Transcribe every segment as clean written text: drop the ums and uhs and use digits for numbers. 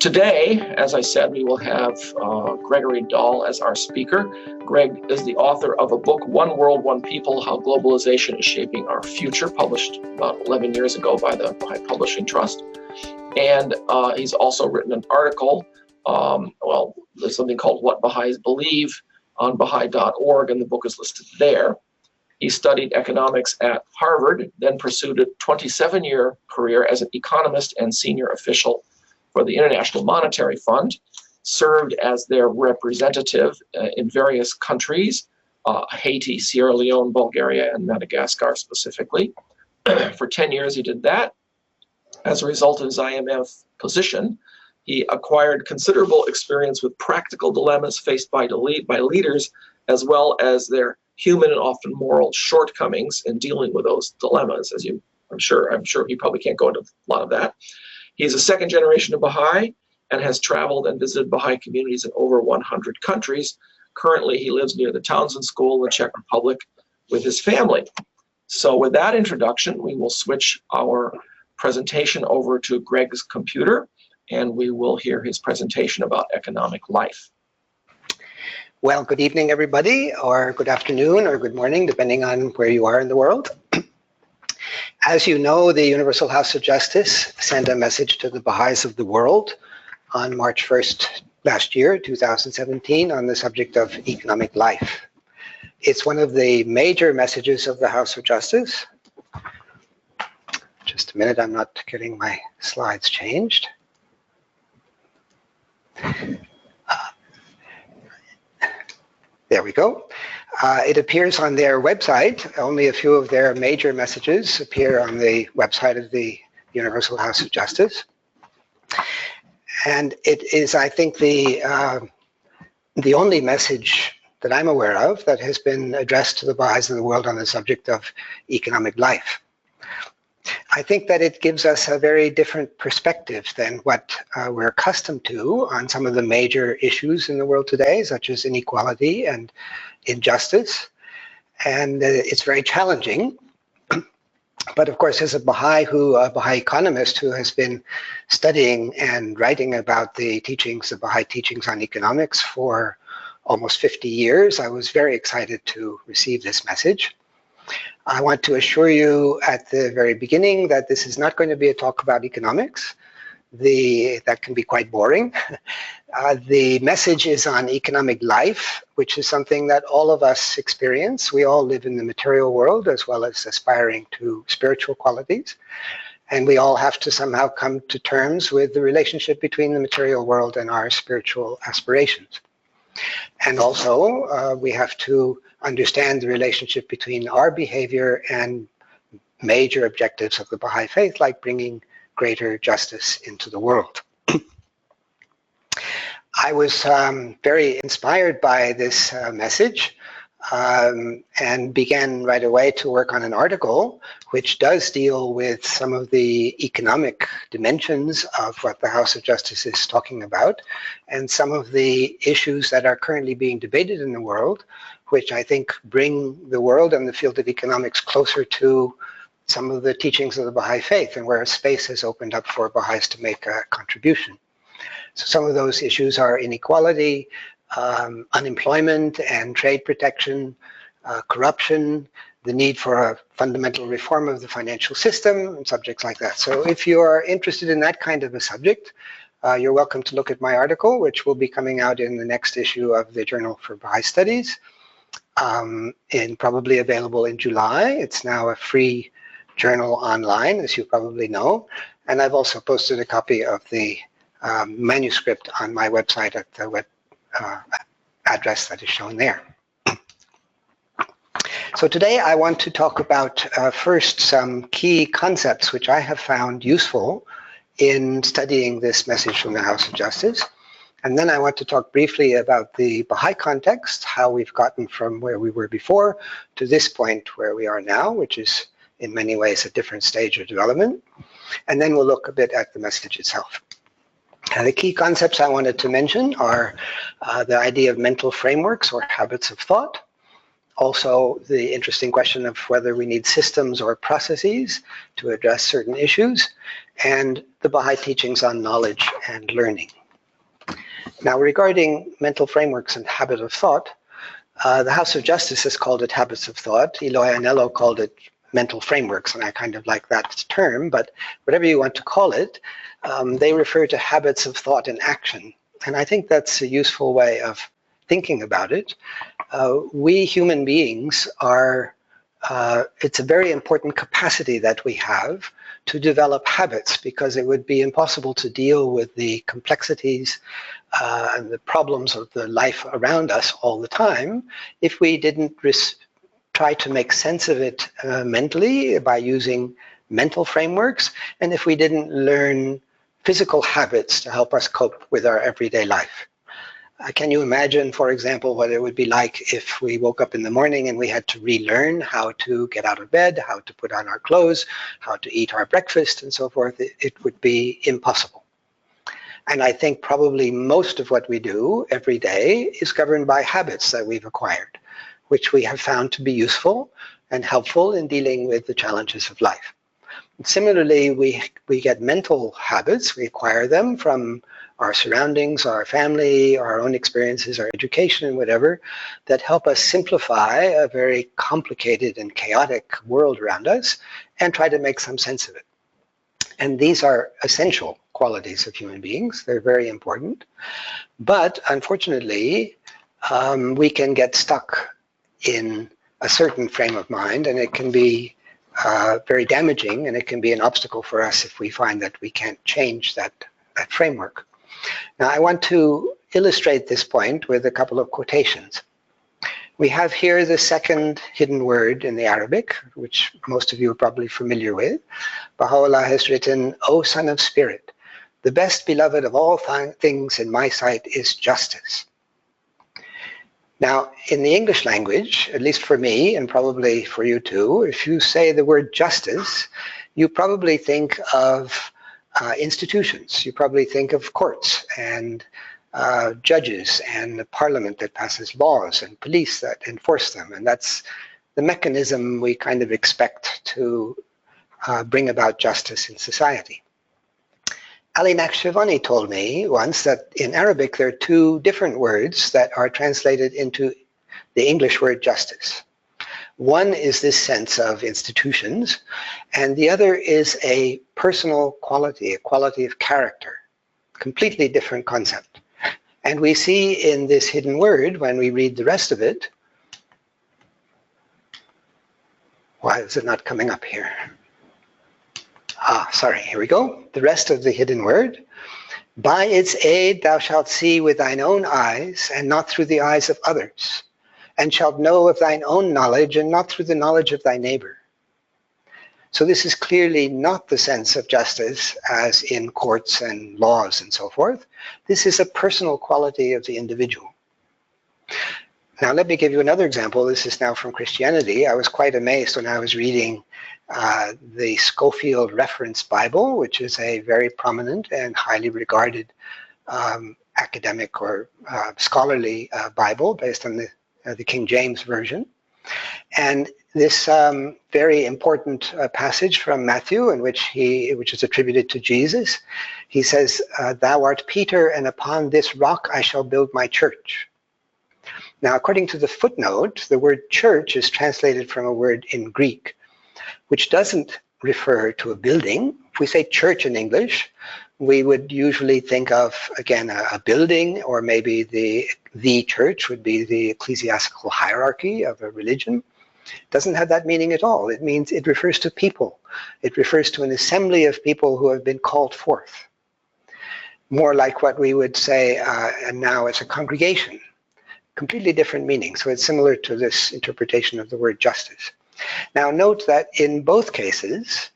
Today, as I said, we will have Gregory Dahl as our speaker. Greg is the author of a book, One World, One People, How Globalization is Shaping Our Future, published about 11 years ago by the Baha'i Publishing Trust. And he's also written an article, there's something called What Baha'is Believe on Baha'i.org, and the book is listed there. He studied economics at Harvard, then pursued a 27-year career as an economist and senior official for the International Monetary Fund, served as their representative in various countries, Haiti, Sierra Leone, Bulgaria, and Madagascar specifically. For 10 years he did that. As a result of his IMF position, he acquired considerable experience with practical dilemmas faced by leaders, as well as their human and often moral shortcomings in dealing with those dilemmas. I'm sure he probably can't go into a lot of that. He's a second generation of Baha'i and has traveled and visited Baha'i communities in over 100 countries. Currently, he lives near the Townsend School in the Czech Republic with his family. So with that introduction, we will switch our presentation over to Greg's computer, and we will hear his presentation about economic life. Well, good evening, everybody, or good afternoon, or good morning, depending on where you are in the world. As you know, the Universal House of Justice sent a message to the Baha'is of the world on March 1st last year, 2017, on the subject of economic life. It's one of the major messages of the House of Justice. Just a minute, I'm not getting my slides changed. There we go. It appears on their website. Only a few of their major messages appear on the website of the Universal House of Justice. And it is, I think, the only message that I'm aware of that has been addressed to the Baha'is of the world on the subject of economic life. I think that it gives us a very different perspective than what we're accustomed to on some of the major issues in the world today, such as inequality and injustice. And it's very challenging. But of course, as a Baha'i economist who has been studying and writing about the Baha'i teachings on economics for almost 50 years, I was very excited to receive this message. I want to assure you at the very beginning that this is not going to be a talk about economics. That can be quite boring. The message is on economic life, which is something that all of us experience. We all live in the material world as well as aspiring to spiritual qualities. And we all have to somehow come to terms with the relationship between the material world and our spiritual aspirations. And also, we have to understand the relationship between our behavior and major objectives of the Baha'i faith, like bringing greater justice into the world. I was very inspired by this message and began right away to work on an article which does deal with some of the economic dimensions of what the House of Justice is talking about and some of the issues that are currently being debated in the world, which I think bring the world and the field of economics closer to some of the teachings of the Baha'i faith and where a space has opened up for Baha'is to make a contribution. So some of those issues are inequality, unemployment and trade protection, corruption, the need for a fundamental reform of the financial system, and subjects like that. So if you are interested in that kind of a subject, you're welcome to look at my article, which will be coming out in the next issue of the Journal for Baha'i Studies, and probably available in July. It's now a free journal online, as you probably know. And I've also posted a copy of the manuscript on my website at the web address that is shown there. So today I want to talk about first some key concepts which I have found useful in studying this message from the House of Justice. And then I want to talk briefly about the Baha'i context, how we've gotten from where we were before to this point where we are now, which is in many ways a different stage of development. And then we'll look a bit at the message itself. The key concepts I wanted to mention are the idea of mental frameworks or habits of thought, Also, the interesting question of whether we need systems or processes to address certain issues, and the Baha'i teachings on knowledge and learning. Now, regarding mental frameworks and habit of thought, the House of Justice has called it habits of thought. Eloy Anello called it mental frameworks, and I kind of like that term, but whatever you want to call it, they refer to habits of thought and action. And I think that's a useful way of thinking about it. We human beings are, it's a very important capacity that we have to develop habits, because it would be impossible to deal with the complexities and the problems of the life around us all the time if we didn't try to make sense of it mentally by using mental frameworks, and if we didn't learn physical habits to help us cope with our everyday life. Can you imagine, for example, what it would be like if we woke up in the morning and we had to relearn how to get out of bed, how to put on our clothes, how to eat our breakfast, and so forth? It would be impossible. And I think probably most of what we do every day is governed by habits that we've acquired, which we have found to be useful and helpful in dealing with the challenges of life. And similarly, we get mental habits. We acquire them from our surroundings, our family, our own experiences, our education, whatever, that help us simplify a very complicated and chaotic world around us and try to make some sense of it. And these are essential qualities of human beings. They're very important. But unfortunately, we can get stuck in a certain frame of mind, and it can be very damaging, and it can be an obstacle for us if we find that we can't change that framework. Now, I want to illustrate this point with a couple of quotations. We have here the second hidden word in the Arabic, which most of you are probably familiar with. Baha'u'lláh has written, "O son of spirit, the best beloved of all things in my sight is justice." Now, in the English language, at least for me, and probably for you too, if you say the word justice, you probably think of institutions. You probably think of courts and judges and a parliament that passes laws and police that enforce them. And that's the mechanism we kind of expect to bring about justice in society. Ali Naqshbandi told me once that in Arabic there are two different words that are translated into the English word justice. One is this sense of institutions, and the other is a personal quality, a quality of character, completely different concept. And we see in this hidden word, when we read the rest of it, why is it not coming up here? Sorry, here we go. The rest of the hidden word. By its aid thou shalt see with thine own eyes, and not through the eyes of others, and shalt know of thine own knowledge, and not through the knowledge of thy neighbor. So this is clearly not the sense of justice as in courts and laws and so forth. This is a personal quality of the individual. Now let me give you another example. This is now from Christianity. I was quite amazed when I was reading the Scofield Reference Bible, which is a very prominent and highly regarded academic or scholarly Bible based on the King James Version. And this very important passage from Matthew, in which is attributed to Jesus, he says, "Thou art Peter, and upon this rock I shall build my church." Now, according to the footnote, the word church is translated from a word in Greek, which doesn't refer to a building. If we say church in English, we would usually think of, again, a building, or maybe the church would be the ecclesiastical hierarchy of a religion. It doesn't have that meaning at all. It means it refers to people. It refers to an assembly of people who have been called forth. More like what we would say now as a congregation. Completely different meaning. So it's similar to this interpretation of the word justice. Now note that in both cases,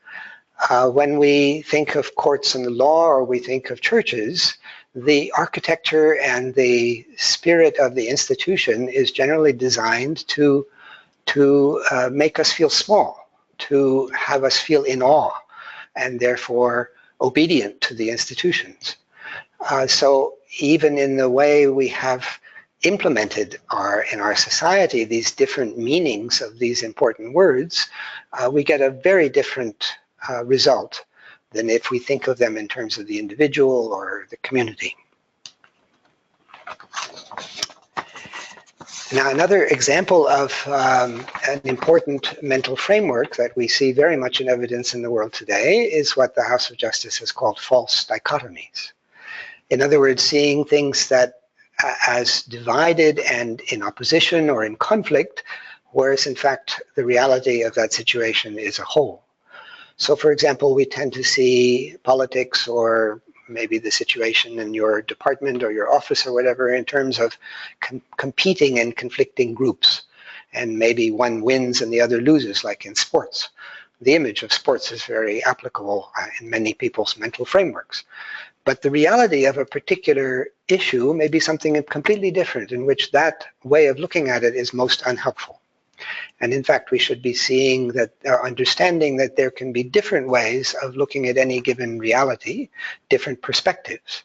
when we think of courts and the law, or we think of churches, the architecture and the spirit of the institution is generally designed to make us feel small, to have us feel in awe, and therefore obedient to the institutions. So even in the way we have implemented in our society, these different meanings of these important words, we get a very different result than if we think of them in terms of the individual or the community. Now, another example of an important mental framework that we see very much in evidence in the world today is what the House of Justice has called false dichotomies. In other words, seeing things that as divided and in opposition or in conflict, whereas in fact the reality of that situation is a whole. So for example, we tend to see politics or maybe the situation in your department or your office or whatever in terms of competing and conflicting groups. And maybe one wins and the other loses, like in sports. The image of sports is very applicable in many people's mental frameworks. But the reality of a particular issue may be something completely different, in which that way of looking at it is most unhelpful. And in fact, we should be seeing that, understanding that there can be different ways of looking at any given reality, different perspectives.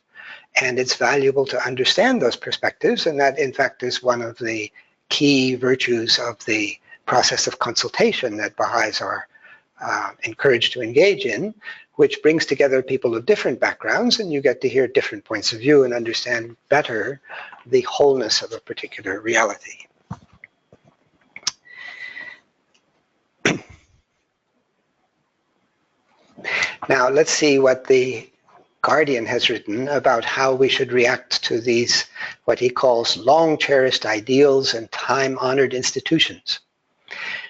And it's valuable to understand those perspectives, and that in fact is one of the key virtues of the process of consultation that Baha'is are encouraged to engage in, which brings together people of different backgrounds, and you get to hear different points of view and understand better the wholeness of a particular reality. Now, let's see what the Guardian has written about how we should react to these, what he calls long-cherished ideals and time-honored institutions.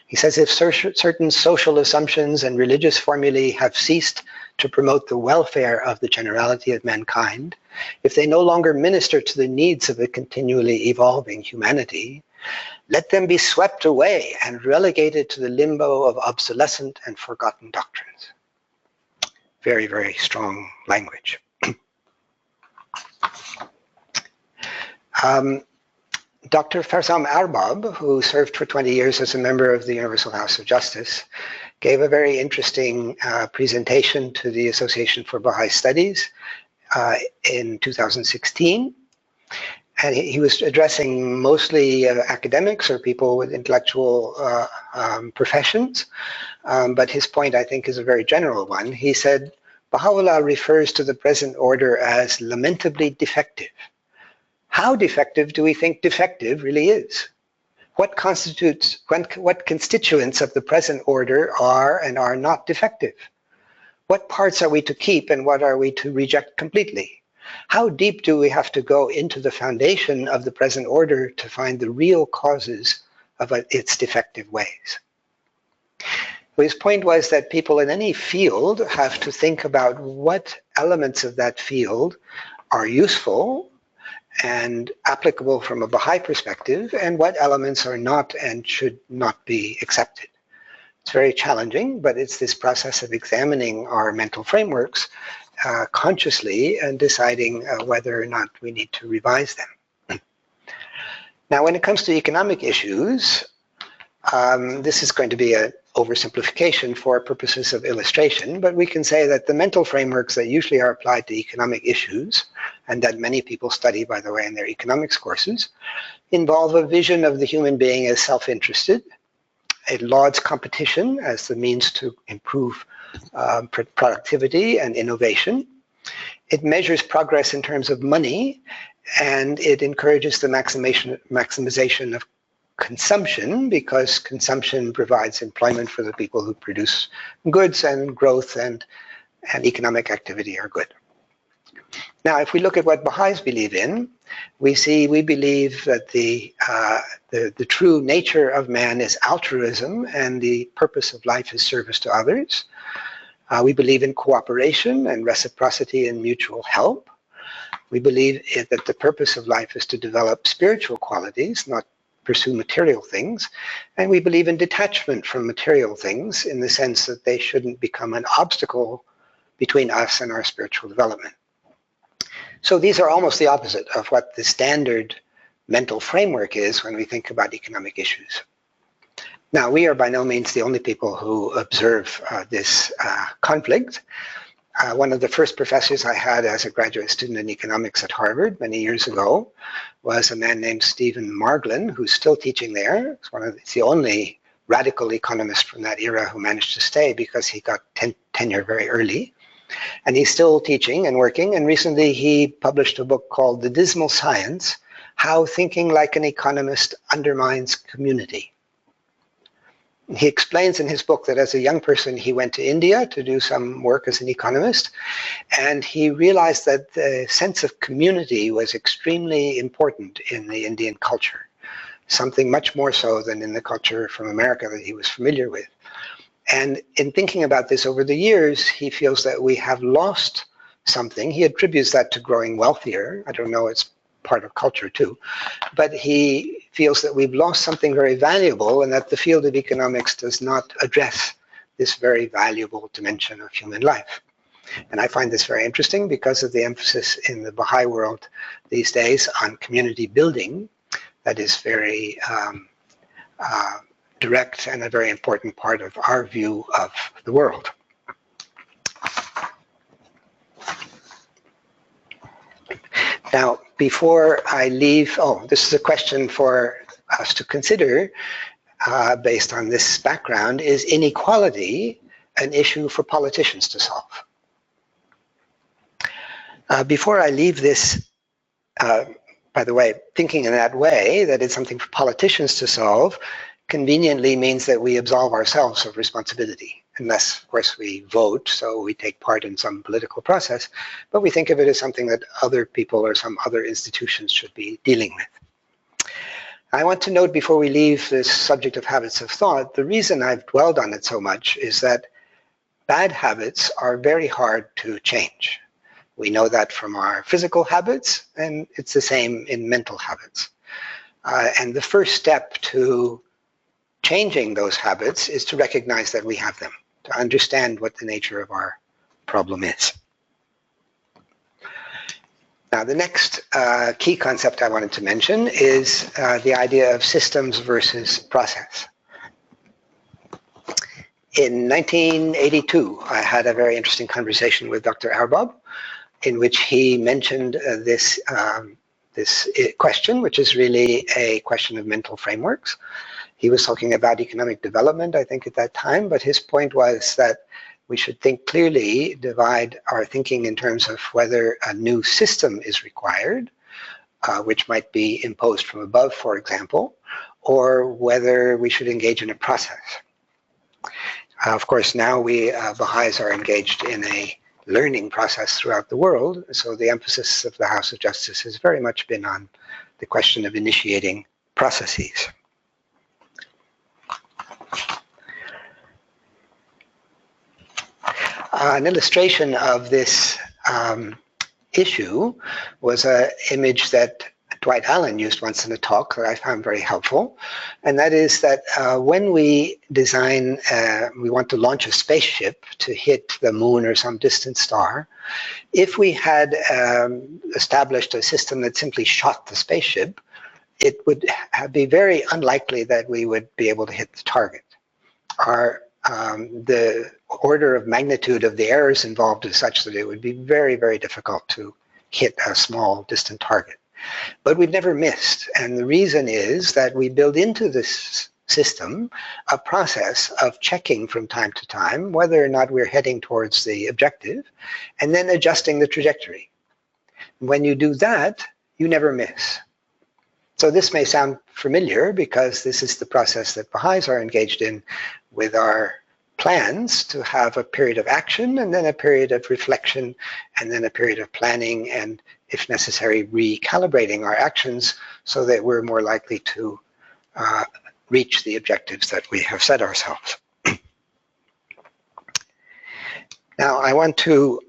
He says, if certain social assumptions and religious formulae have ceased to promote the welfare of the generality of mankind, if they no longer minister to the needs of a continually evolving humanity, let them be swept away and relegated to the limbo of obsolescent and forgotten doctrines. Very, very strong language. Dr. Farzam Arbab, who served for 20 years as a member of the Universal House of Justice, gave a very interesting presentation to the Association for Baha'i Studies in 2016. And he was addressing mostly academics or people with intellectual professions. But his point, I think, is a very general one. He said, Baha'u'lláh refers to the present order as lamentably defective. How defective do we think defective really is? What constituents of the present order are and are not defective? What parts are we to keep and what are we to reject completely? How deep do we have to go into the foundation of the present order to find the real causes of its defective ways? His point was that people in any field have to think about what elements of that field are useful and applicable from a Baha'i perspective, and what elements are not and should not be accepted. It's very challenging, but it's this process of examining our mental frameworks consciously and deciding whether or not we need to revise them. Now, when it comes to economic issues, this is going to be an oversimplification for purposes of illustration, but we can say that the mental frameworks that usually are applied to economic issues, and that many people study, by the way, in their economics courses, involve a vision of the human being as self-interested. It lauds competition as the means to improve productivity and innovation. It measures progress in terms of money, and it encourages the maximization of consumption, because consumption provides employment for the people who produce goods, and growth and economic activity are good. Now, if we look at what Baha'is believe in, we believe that the true nature of man is altruism, and the purpose of life is service to others. We believe in cooperation and reciprocity and mutual help. We believe that the purpose of life is to develop spiritual qualities, not pursue material things. And we believe in detachment from material things in the sense that they shouldn't become an obstacle between us and our spiritual development. So these are almost the opposite of what the standard mental framework is when we think about economic issues. Now, we are by no means the only people who observe this conflict. One of the first professors I had as a graduate student in economics at Harvard many years ago was a man named Stephen Marglin, who's still teaching there. He's the only radical economist from that era who managed to stay because he got tenure very early. And he's still teaching and working, and recently he published a book called The Dismal Science: How Thinking Like an Economist Undermines Community. He explains in his book that as a young person he went to India to do some work as an economist, and he realized that the sense of community was extremely important in the Indian culture, something much more so than in the culture from America that he was familiar with. And in thinking about this over the years, he feels that we have lost something. He attributes that to growing wealthier. I don't know, it's part of culture too. But he feels that we've lost something very valuable and that the field of economics does not address this very valuable dimension of human life. And I find this very interesting because of the emphasis in the Baha'i world these days on community building that is very direct and a very important part of our view of the world. Now, before I leave, this is a question for us to consider based on this background. Is inequality an issue for politicians to solve? Before I leave this, by the way, thinking in that way, that it's something for politicians to solve, conveniently means that we absolve ourselves of responsibility. Unless, of course, we vote, so we take part in some political process, but we think of it as something that other people or some other institutions should be dealing with. I want to note before we leave this subject of habits of thought, the reason I've dwelled on it so much is that bad habits are very hard to change. We know that from our physical habits, and it's the same in mental habits. And the first step to changing those habits is to recognize that we have them, to understand what the nature of our problem is. Now, the next key concept I wanted to mention is the idea of systems versus process. In 1982, I had a very interesting conversation with Dr. Arbab, in which he mentioned this question, which is really a question of mental frameworks. He was talking about economic development, I think, at that time, but his point was that we should think clearly, divide our thinking in terms of whether a new system is required, which might be imposed from above, for example, or whether we should engage in a process. Of course, now we Baha'is are engaged in a learning process throughout the world, so the emphasis of the House of Justice has very much been on the question of initiating processes. An illustration of this issue was an image that Dwight Allen used once in a talk that I found very helpful, and that is that when we design, we want to launch a spaceship to hit the moon or some distant star, if we had established a system that simply shot the spaceship, it would be very unlikely that we would be able to hit the target. The order of magnitude of the errors involved is such that it would be very, very difficult to hit a small distant target. But we've never missed, and the reason is that we build into this system a process of checking from time to time whether or not we're heading towards the objective, and then adjusting the trajectory. When you do that, you never miss. So this may sound familiar because this is the process that Baha'is are engaged in with our plans to have a period of action and then a period of reflection and then a period of planning and, if necessary, recalibrating our actions so that we're more likely to reach the objectives that we have set ourselves. Now, I want to,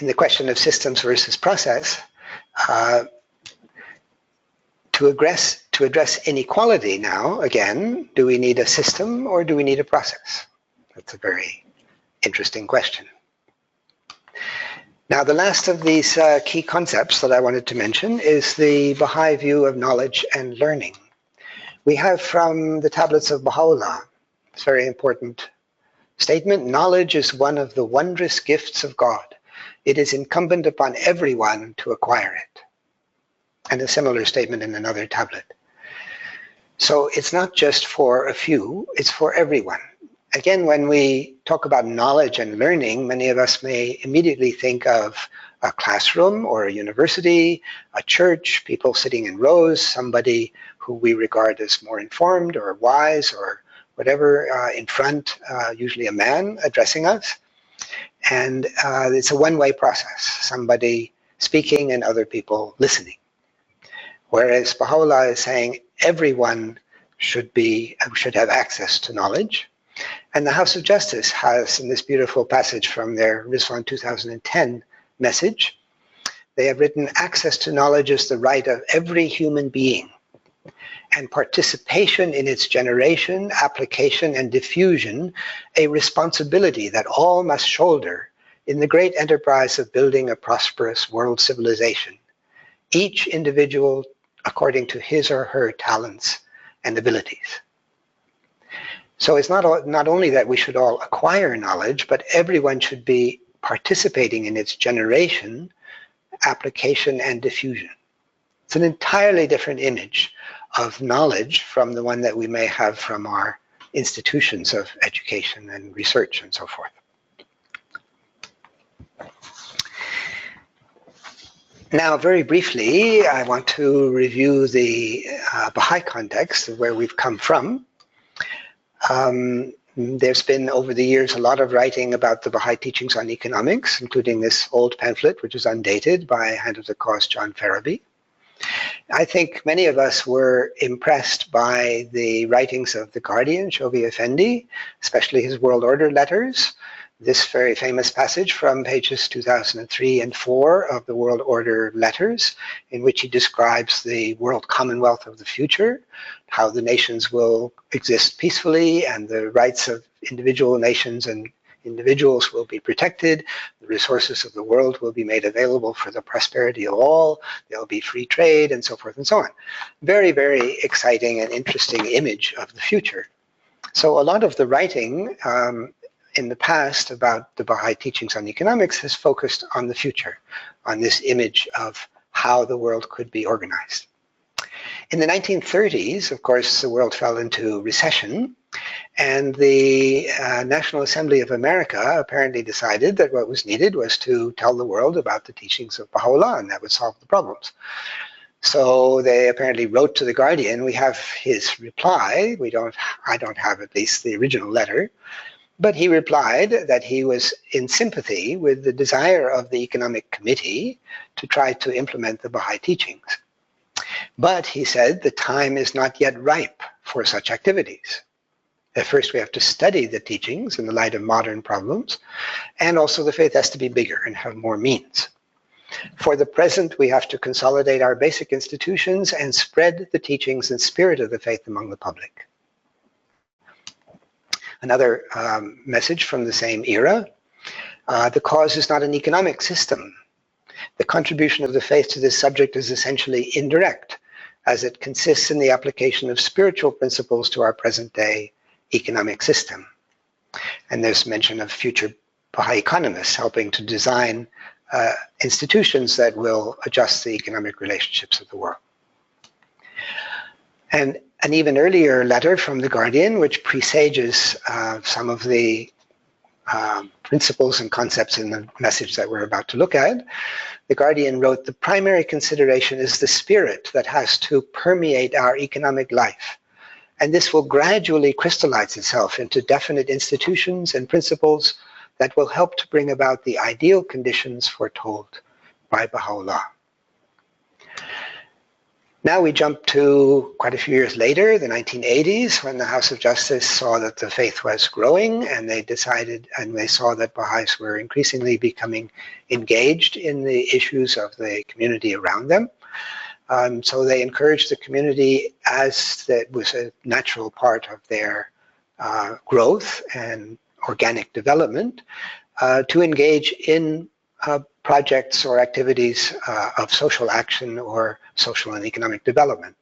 in the question of systems versus process, to address inequality now, again, do we need a system or do we need a process? That's a very interesting question. Now, the last of these key concepts that I wanted to mention is the Baha'i view of knowledge and learning. We have from the tablets of Bahá'u'lláh, it's very important statement, knowledge is one of the wondrous gifts of God. It is incumbent upon everyone to acquire it. And a similar statement in another tablet. So it's not just for a few, it's for everyone. Again, when we talk about knowledge and learning, many of us may immediately think of a classroom or a university, a church, people sitting in rows, somebody who we regard as more informed or wise or whatever in front, usually a man addressing us. And it's a one-way process, somebody speaking and other people listening. Whereas Baha'u'lláh is saying everyone should have access to knowledge. And the House of Justice has, in this beautiful passage from their Rizwan 2010 message, they have written, access to knowledge is the right of every human being, and participation in its generation, application, and diffusion a responsibility that all must shoulder in the great enterprise of building a prosperous world civilization, each individual according to his or her talents and abilities. So it's not only that we should all acquire knowledge, but everyone should be participating in its generation, application, and diffusion. It's an entirely different image of knowledge from the one that we may have from our institutions of education and research and so forth. Now, very briefly, I want to review the Baha'i context of where we've come from. There's been, over the years, a lot of writing about the Baha'i teachings on economics, including this old pamphlet, which is undated, by Hand of the Cause John Farabee. I think many of us were impressed by the writings of the Guardian, Shoghi Effendi, especially his World Order letters. This very famous passage from pages 2003 and 4 of the World Order letters, in which he describes the world commonwealth of the future, how the nations will exist peacefully and the rights of individual nations and individuals will be protected, the resources of the world will be made available for the prosperity of all, there will be free trade, and so forth and so on. Very, very exciting and interesting image of the future. So a lot of the writing in the past about the Baha'i teachings on economics has focused on the future, on this image of how the world could be organized. In the 1930s, of course, the world fell into recession, and the National Assembly of America apparently decided that what was needed was to tell the world about the teachings of Baha'u'lláh, and that would solve the problems. So they apparently wrote to the Guardian. We have his reply. I don't have at least the original letter. But he replied that he was in sympathy with the desire of the Economic Committee to try to implement the Baha'i teachings. But he said the time is not yet ripe for such activities. At first we have to study the teachings in the light of modern problems, and also the faith has to be bigger and have more means. For the present, we have to consolidate our basic institutions and spread the teachings and spirit of the faith among the public. Another message from the same era, the cause is not an economic system. The contribution of the faith to this subject is essentially indirect, as it consists in the application of spiritual principles to our present-day economic system. And there's mention of future Baha'i economists helping to design institutions that will adjust the economic relationships of the world. And an even earlier letter from the Guardian, which presages some of the principles and concepts in the message that we're about to look at, the Guardian wrote, the primary consideration is the spirit that has to permeate our economic life. And this will gradually crystallize itself into definite institutions and principles that will help to bring about the ideal conditions foretold by Baha'u'lláh. Now we jump to quite a few years later, the 1980s, when the House of Justice saw that the faith was growing, and they decided, and they saw that Baha'is were increasingly becoming engaged in the issues of the community around them. So they encouraged the community, as that was a natural part of their growth and organic development, to engage in projects or activities of social action or social and economic development.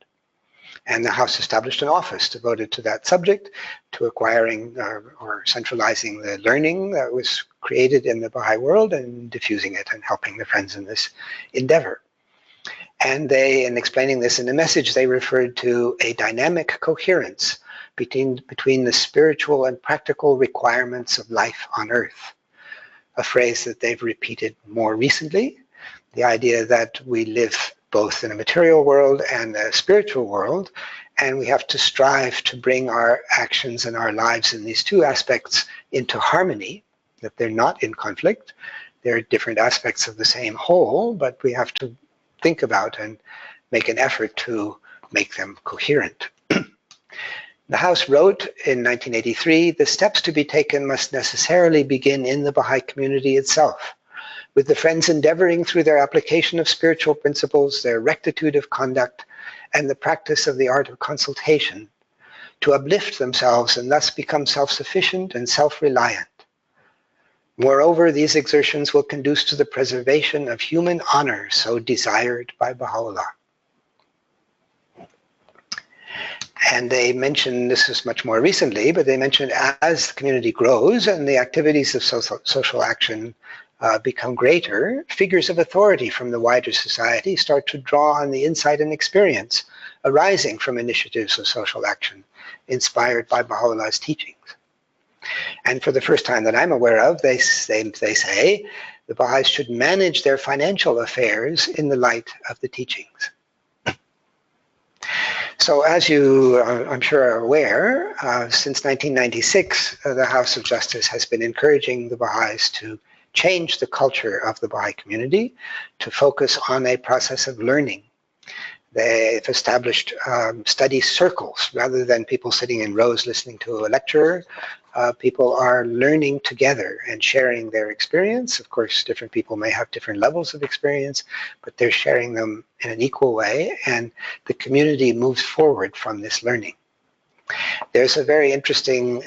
And the House established an office devoted to that subject, to acquiring or centralizing the learning that was created in the Baha'i world and diffusing it and helping the friends in this endeavor. And they, in explaining this in the message, they referred to a dynamic coherence between the spiritual and practical requirements of life on earth, a phrase that they've repeated more recently, the idea that we live both in a material world and a spiritual world, and we have to strive to bring our actions and our lives in these two aspects into harmony, that they're not in conflict. They're different aspects of the same whole, but we have to think about and make an effort to make them coherent. The House wrote in 1983, the steps to be taken must necessarily begin in the Baha'i community itself, with the friends endeavoring through their application of spiritual principles, their rectitude of conduct, and the practice of the art of consultation, to uplift themselves and thus become self-sufficient and self-reliant. Moreover, these exertions will conduce to the preservation of human honor so desired by Baha'u'lláh. And they mention, this is much more recently, but they mention as the community grows and the activities of social action become greater, figures of authority from the wider society start to draw on the insight and experience arising from initiatives of social action inspired by Baha'u'llah's teachings. And for the first time that I'm aware of, they say the Baha'is should manage their financial affairs in the light of the teachings. So as you, I'm sure, are aware, since 1996, the House of Justice has been encouraging the Baha'is to change the culture of the Baha'i community, to focus on a process of learning. They've established study circles rather than people sitting in rows listening to a lecturer. People are learning together and sharing their experience. Of course, different people may have different levels of experience, but they're sharing them in an equal way, and the community moves forward from this learning. There's a very interesting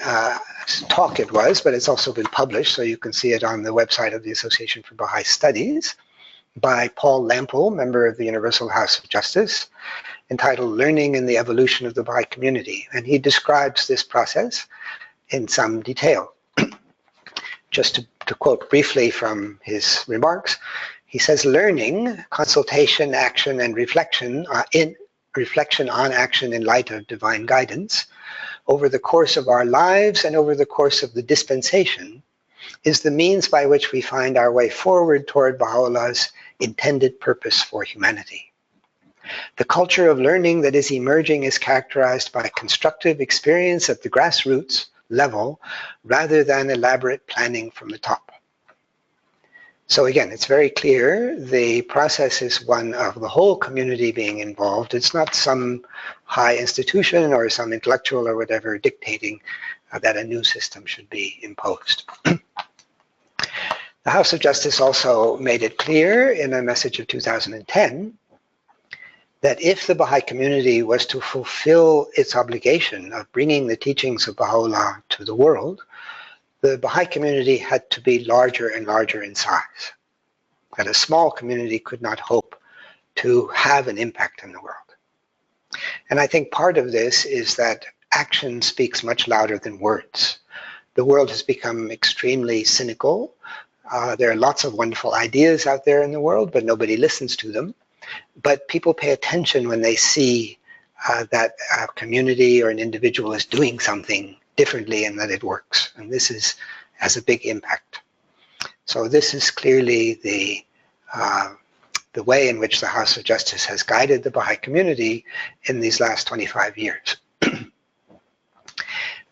talk it was, but it's also been published, so you can see it on the website of the Association for Baha'i Studies, by Paul Lample, member of the Universal House of Justice, entitled Learning in the Evolution of the Baha'i Community. And he describes this process in some detail. Just to quote briefly from his remarks, he says, learning, consultation, action, and reflection on action in light of divine guidance over the course of our lives and over the course of the dispensation is the means by which we find our way forward toward Baha'u'llah's intended purpose for humanity. The culture of learning that is emerging is characterized by constructive experience at the grassroots level rather than elaborate planning from the top. So again, it's very clear the process is one of the whole community being involved. It's not some high institution or some intellectual or whatever dictating that a new system should be imposed. The House of Justice also made it clear in a message of 2010 that if the Baha'i community was to fulfill its obligation of bringing the teachings of Baha'u'lláh to the world, the Baha'i community had to be larger and larger in size. That a small community could not hope to have an impact in the world. And I think part of this is that action speaks much louder than words. The world has become extremely cynical. There are lots of wonderful ideas out there in the world, but nobody listens to them. But people pay attention when they see that a community or an individual is doing something differently and that it works. And this has a big impact. So this is clearly the way in which the House of Justice has guided the Baha'i community in these last 25 years.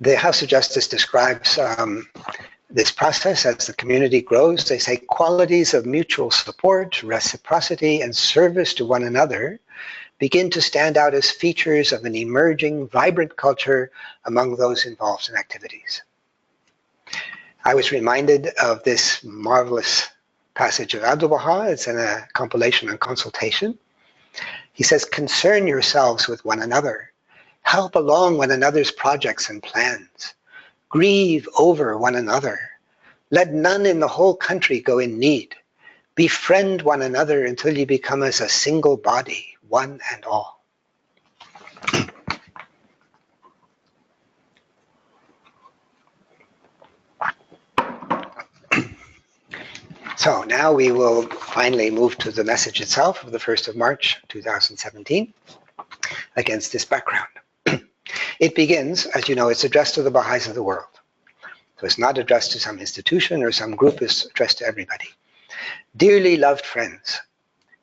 The House of Justice describes this process as the community grows. They say qualities of mutual support, reciprocity, and service to one another begin to stand out as features of an emerging, vibrant culture among those involved in activities. I was reminded of this marvelous passage of Abdu'l-Baha. It's in a compilation on consultation. He says, concern yourselves with one another. Help along one another's projects and plans. Grieve over one another. Let none in the whole country go in need. Befriend one another until you become as a single body, one and all. So now we will finally move to the message itself of the 1st of March 2017 against this background. It begins, as you know, it's addressed to the Baha'is of the world. So it's not addressed to some institution or some group, it's addressed to everybody. Dearly loved friends,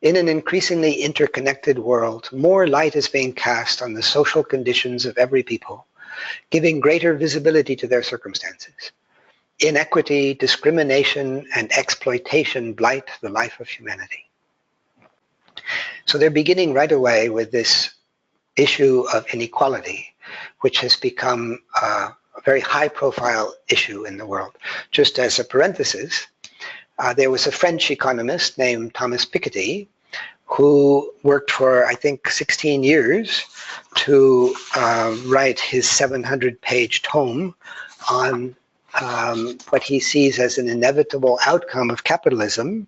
in an increasingly interconnected world, more light is being cast on the social conditions of every people, giving greater visibility to their circumstances. Inequity, discrimination, and exploitation blight the life of humanity. So they're beginning right away with this issue of inequality, which has become a very high-profile issue in the world. Just as a parenthesis, there was a French economist named Thomas Piketty who worked for, I think, 16 years to write his 700-page tome on what he sees as an inevitable outcome of capitalism,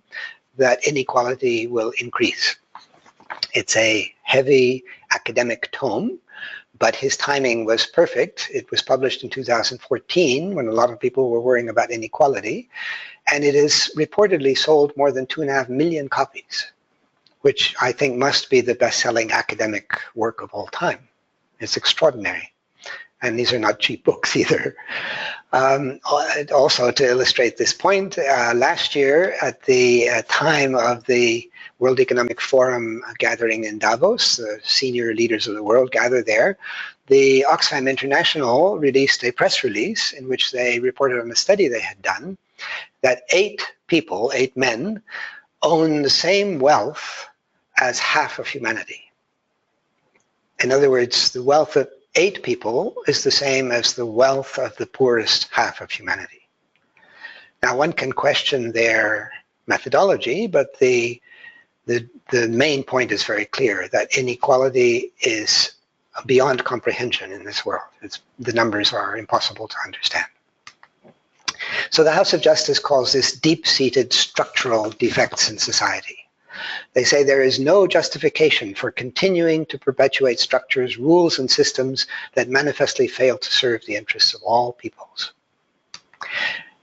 that inequality will increase. It's a heavy academic tome, but his timing was perfect. It was published in 2014 when a lot of people were worrying about inequality, and it has reportedly sold more than 2.5 million copies, which I think must be the best-selling academic work of all time. It's extraordinary. And these are not cheap books either. Also, to illustrate this point, last year at the time of the World Economic Forum gathering in Davos, the senior leaders of the world gathered there, the Oxfam International released a press release in which they reported on a study they had done that 8 men, own the same wealth as half of humanity. In other words, the wealth of 8 people is the same as the wealth of the poorest half of humanity. Now, one can question their methodology, but the main point is very clear, that inequality is beyond comprehension in this world. The numbers are impossible to understand. So the House of Justice calls this deep-seated structural defects in society. They say there is no justification for continuing to perpetuate structures, rules, and systems that manifestly fail to serve the interests of all peoples.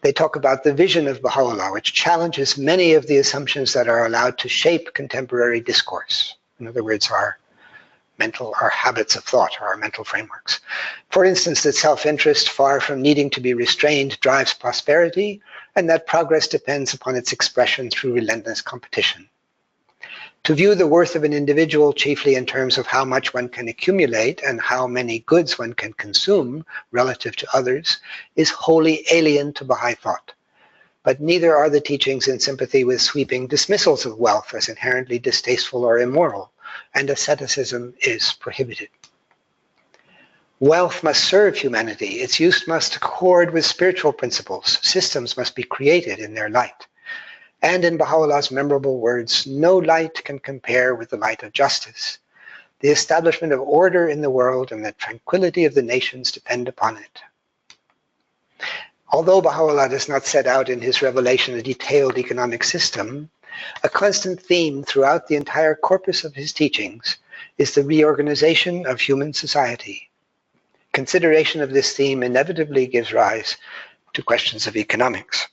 They talk about the vision of Baha'u'lláh, which challenges many of the assumptions that are allowed to shape contemporary discourse. In other words, our habits of thought, or our mental frameworks. For instance, that self-interest, far from needing to be restrained, drives prosperity, and that progress depends upon its expression through relentless competition. To view the worth of an individual chiefly in terms of how much one can accumulate and how many goods one can consume relative to others is wholly alien to Baha'i thought. But neither are the teachings in sympathy with sweeping dismissals of wealth as inherently distasteful or immoral, and asceticism is prohibited. Wealth must serve humanity. Its use must accord with spiritual principles. Systems must be created in their light. And in Baha'u'llah's memorable words, no light can compare with the light of justice. The establishment of order in the world and the tranquility of the nations depend upon it. Although Baha'u'lláh does not set out in his revelation a detailed economic system, a constant theme throughout the entire corpus of his teachings is the reorganization of human society. Consideration of this theme inevitably gives rise to questions of economics.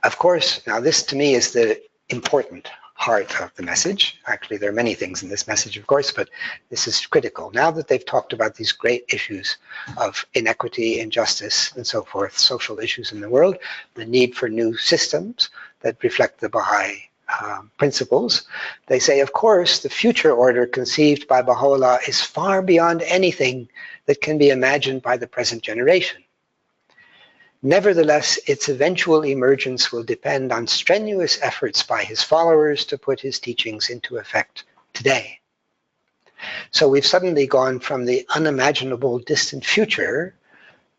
Of course, now this to me is the important heart of the message. Actually, there are many things in this message, of course, but this is critical. Now that they've talked about these great issues of inequity, injustice, and so forth, social issues in the world, the need for new systems that reflect the Baha'i principles, they say, of course, the future order conceived by Baha'u'lláh is far beyond anything that can be imagined by the present generation. Nevertheless, its eventual emergence will depend on strenuous efforts by his followers to put his teachings into effect today. So we've suddenly gone from the unimaginable distant future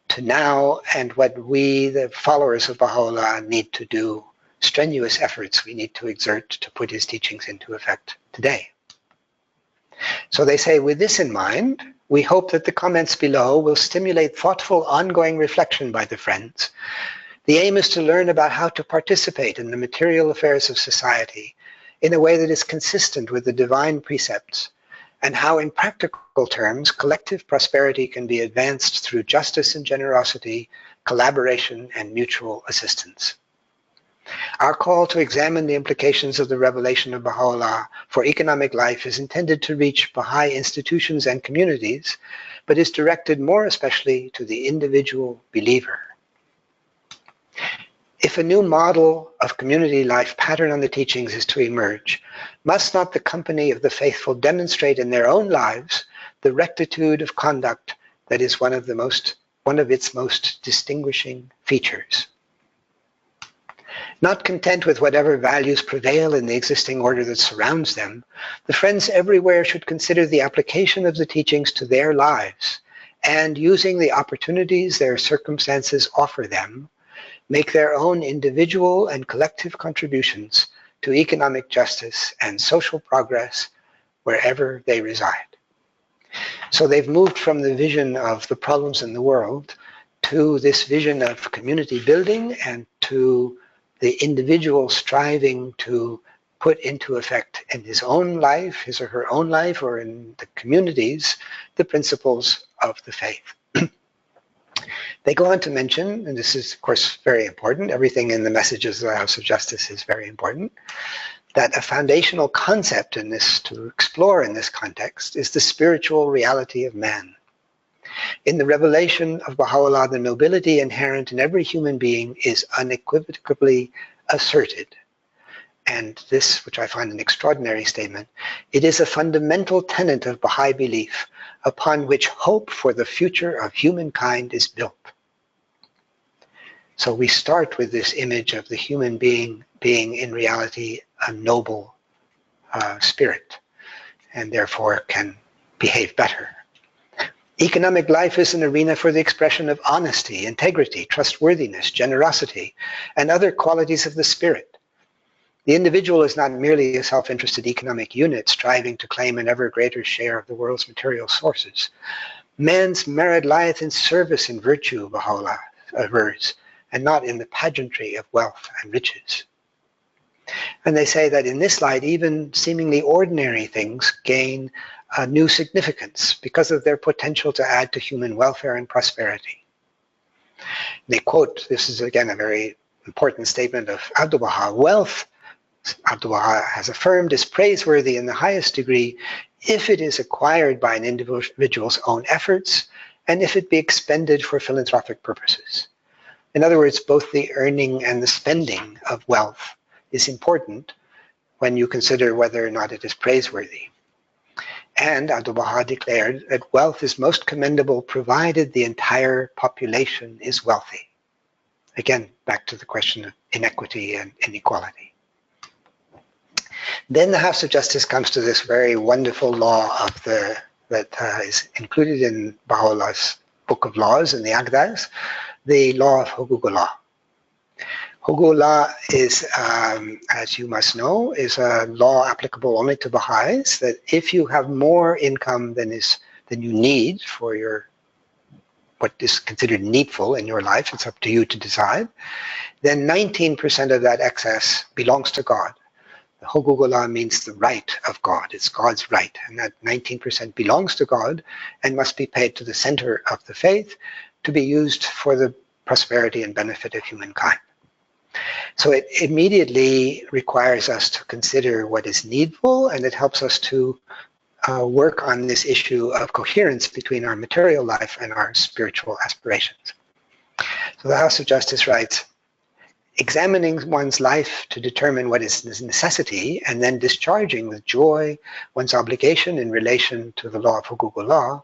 to now, and what we, the followers of Baha'u'lláh, need to do, strenuous efforts we need to exert to put his teachings into effect today. So they say, with this in mind, we hope that the comments below will stimulate thoughtful, ongoing reflection by the friends. The aim is to learn about how to participate in the material affairs of society in a way that is consistent with the divine precepts, and how in practical terms collective prosperity can be advanced through justice and generosity, collaboration, and mutual assistance. Our call to examine the implications of the revelation of Baha'u'lláh for economic life is intended to reach Baha'i institutions and communities, but is directed more especially to the individual believer. If a new model of community life patterned on the teachings is to emerge, must not the company of the faithful demonstrate in their own lives the rectitude of conduct that is one of its most distinguishing features? Not content with whatever values prevail in the existing order that surrounds them, the friends everywhere should consider the application of the teachings to their lives, and using the opportunities their circumstances offer them, make their own individual and collective contributions to economic justice and social progress wherever they reside. So they've moved from the vision of the problems in the world to this vision of community building and to the individual striving to put into effect in his own life, his or her own life, or in the communities, the principles of the faith. They go on to mention, and this is of course very important, everything in the messages of the House of Justice is very important, that a foundational concept in this to explore in this context is the spiritual reality of man. In the revelation of Baha'u'lláh, the nobility inherent in every human being is unequivocally asserted. And this, which I find an extraordinary statement, it is a fundamental tenet of Baha'i belief upon which hope for the future of humankind is built. So we start with this image of the human being being in reality a noble spirit, and therefore can behave better. Economic life is an arena for the expression of honesty, integrity, trustworthiness, generosity, and other qualities of the spirit. The individual is not merely a self-interested economic unit striving to claim an ever greater share of the world's material sources. Man's merit lieth in service and virtue, Baha'u'lláh avers, and not in the pageantry of wealth and riches. And they say that in this light, even seemingly ordinary things gain a new significance because of their potential to add to human welfare and prosperity. They quote, this is again a very important statement of Abdu'l-Bahá, wealth, Abdu'l-Bahá has affirmed, is praiseworthy in the highest degree if it is acquired by an individual's own efforts and if it be expended for philanthropic purposes. In other words, both the earning and the spending of wealth is important when you consider whether or not it is praiseworthy. And Abdu'l-Bahá declared that wealth is most commendable provided the entire population is wealthy. Again, back to the question of inequity and inequality. Then the House of Justice comes to this very wonderful law of that is included in Baha'u'llah's Book of Laws in the Aqdas, the law of Ḥuqúqu'lláh. Ḥuqúqu'lláh is, as you must know, is a law applicable only to Baha'is, that if you have more income than you need for what is considered needful in your life, it's up to you to decide, then 19% of that excess belongs to God. The Ḥuqúqu'lláh means the right of God. It's God's right, and that 19% belongs to God and must be paid to the center of the faith to be used for the prosperity and benefit of humankind. So it immediately requires us to consider what is needful, and it helps us to work on this issue of coherence between our material life and our spiritual aspirations. So the House of Justice writes, examining one's life to determine what is necessity and then discharging with joy one's obligation in relation to the law of Ḥuqúqu'lláh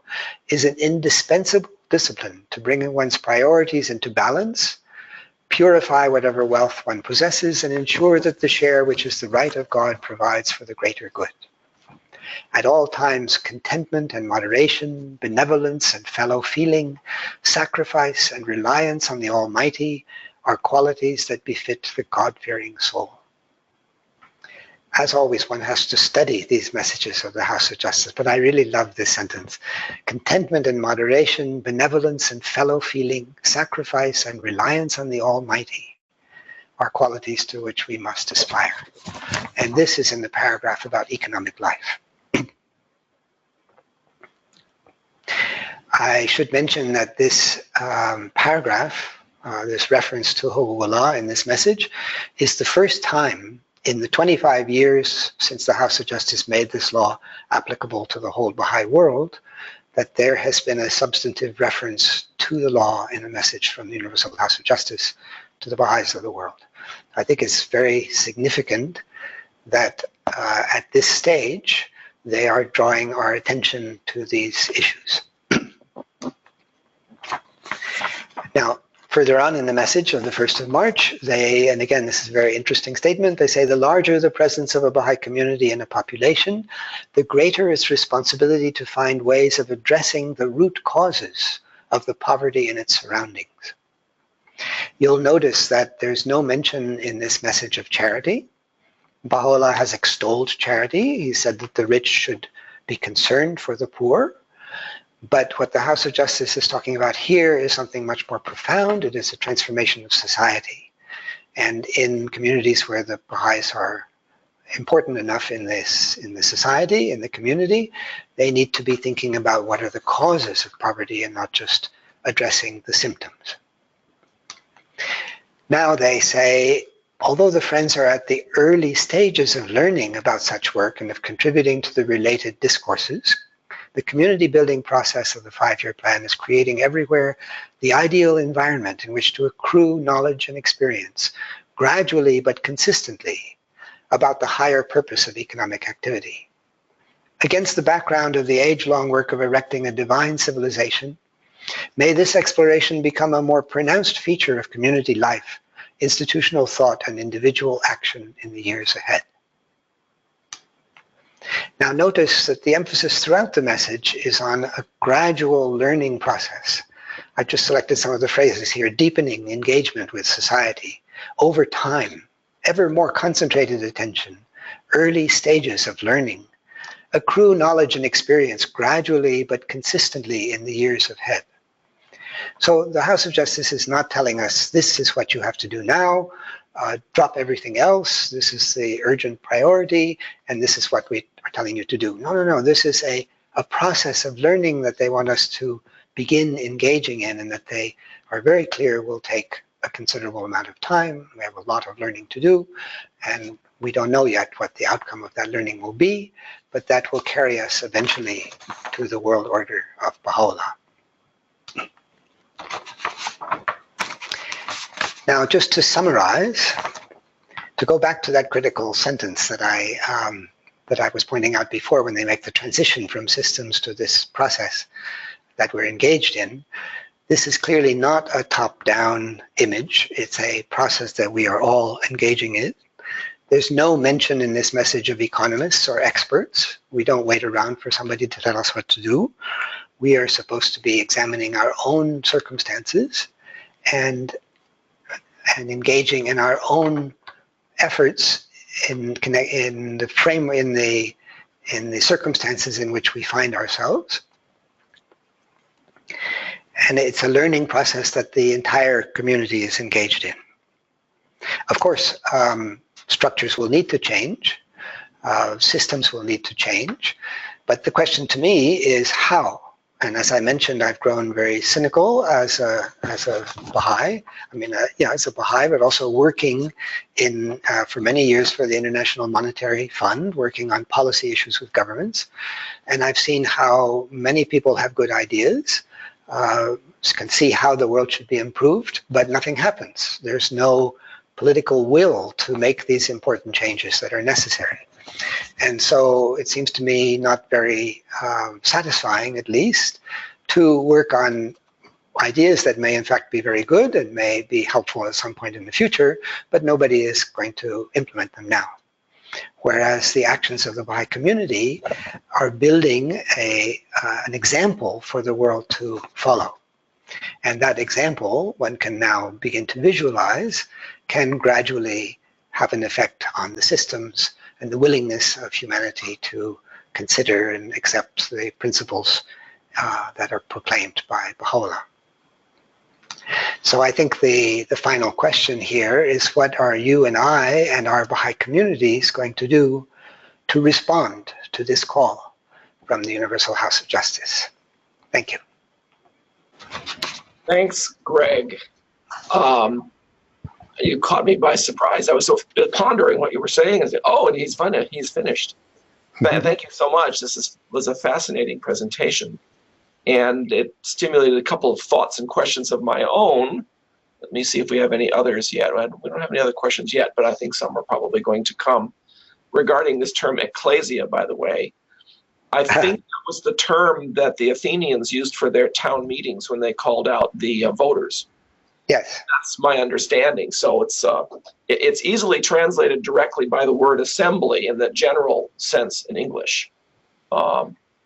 is an indispensable discipline to bring one's priorities into balance, purify whatever wealth one possesses, and ensure that the share which is the right of God provides for the greater good. At all times, contentment and moderation, benevolence and fellow feeling, sacrifice and reliance on the Almighty are qualities that befit the God-fearing soul. As always, one has to study these messages of the House of Justice, but I really love this sentence. Contentment and moderation, benevolence and fellow feeling, sacrifice and reliance on the Almighty are qualities to which we must aspire. And this is in the paragraph about economic life. I should mention that this paragraph this reference to Ḥuqúqu'lláh in this message, is the first time in the 25 years since the House of Justice made this law applicable to the whole Baha'i world that there has been a substantive reference to the law in a message from the Universal House of Justice to the Baha'is of the world. I think it's very significant that at this stage they are drawing our attention to these issues. Now, further on in the message of the 1st of March, and again this is a very interesting statement, they say the larger the presence of a Baha'i community in a population, the greater its responsibility to find ways of addressing the root causes of the poverty in its surroundings. You'll notice that there's no mention in this message of charity. Baha'u'lláh has extolled charity. He said that the rich should be concerned for the poor. But what the House of Justice is talking about here is something much more profound. It is a transformation of society. And in communities where the Baha'is are important enough in the society, in the community, they need to be thinking about what are the causes of poverty and not just addressing the symptoms. Now they say, although the Friends are at the early stages of learning about such work and of contributing to the related discourses, the community building process of the 5-year plan is creating everywhere the ideal environment in which to accrue knowledge and experience, gradually but consistently, about the higher purpose of economic activity. Against the background of the age-long work of erecting a divine civilization, may this exploration become a more pronounced feature of community life, institutional thought, and individual action in the years ahead. Now notice that the emphasis throughout the message is on a gradual learning process. I've just selected some of the phrases here: deepening engagement with society, over time, ever more concentrated attention, early stages of learning, accrue knowledge and experience gradually but consistently in the years ahead. So the House of Justice is not telling us this is what you have to do now, drop everything else, this is the urgent priority, and this is what we are telling you to do. No. This is a process of learning that they want us to begin engaging in, and that they are very clear will take a considerable amount of time. We have a lot of learning to do, and we don't know yet what the outcome of that learning will be, but that will carry us eventually to the world order of Baha'u'lláh. Now, just to summarize, to go back to that critical sentence that I was pointing out before, when they make the transition from systems to this process that we're engaged in, this is clearly not a top-down image. It's a process that we are all engaging in. There's no mention in this message of economists or experts. We don't wait around for somebody to tell us what to do. We are supposed to be examining our own circumstances and engaging in our own efforts in the circumstances in which we find ourselves. And it's a learning process that the entire community is engaged in. Of course, structures will need to change, systems will need to change, but the question to me is how? And as I mentioned, I've grown very cynical as a Baha'i. I mean, as a Baha'i, but also working for many years for the International Monetary Fund, working on policy issues with governments. And I've seen how many people have good ideas, can see how the world should be improved, but nothing happens. There's no political will to make these important changes that are necessary. And so it seems to me not very satisfying, at least, to work on ideas that may in fact be very good and may be helpful at some point in the future, but nobody is going to implement them now. Whereas the actions of the Baha'i community are building an example for the world to follow. And that example, one can now begin to visualize, can gradually have an effect on the systems and the willingness of humanity to consider and accept the principles that are proclaimed by Baha'u'lláh. So I think the final question here is, what are you and I and our Baha'i communities going to do to respond to this call from the Universal House of Justice? Thank you. Thanks, Greg. Um, you caught me by surprise. I was so pondering what you were saying. I said, "Oh, and he's finished." Thank you so much. Was a fascinating presentation, and it stimulated a couple of thoughts and questions of my own. Let me see if we have any others yet. We don't have any other questions yet, but I think some are probably going to come. Regarding this term ecclesia, by the way, I think that was the term that the Athenians used for their town meetings when they called out the voters. Yes. That's my understanding. So it's easily translated directly by the word assembly in the general sense in English.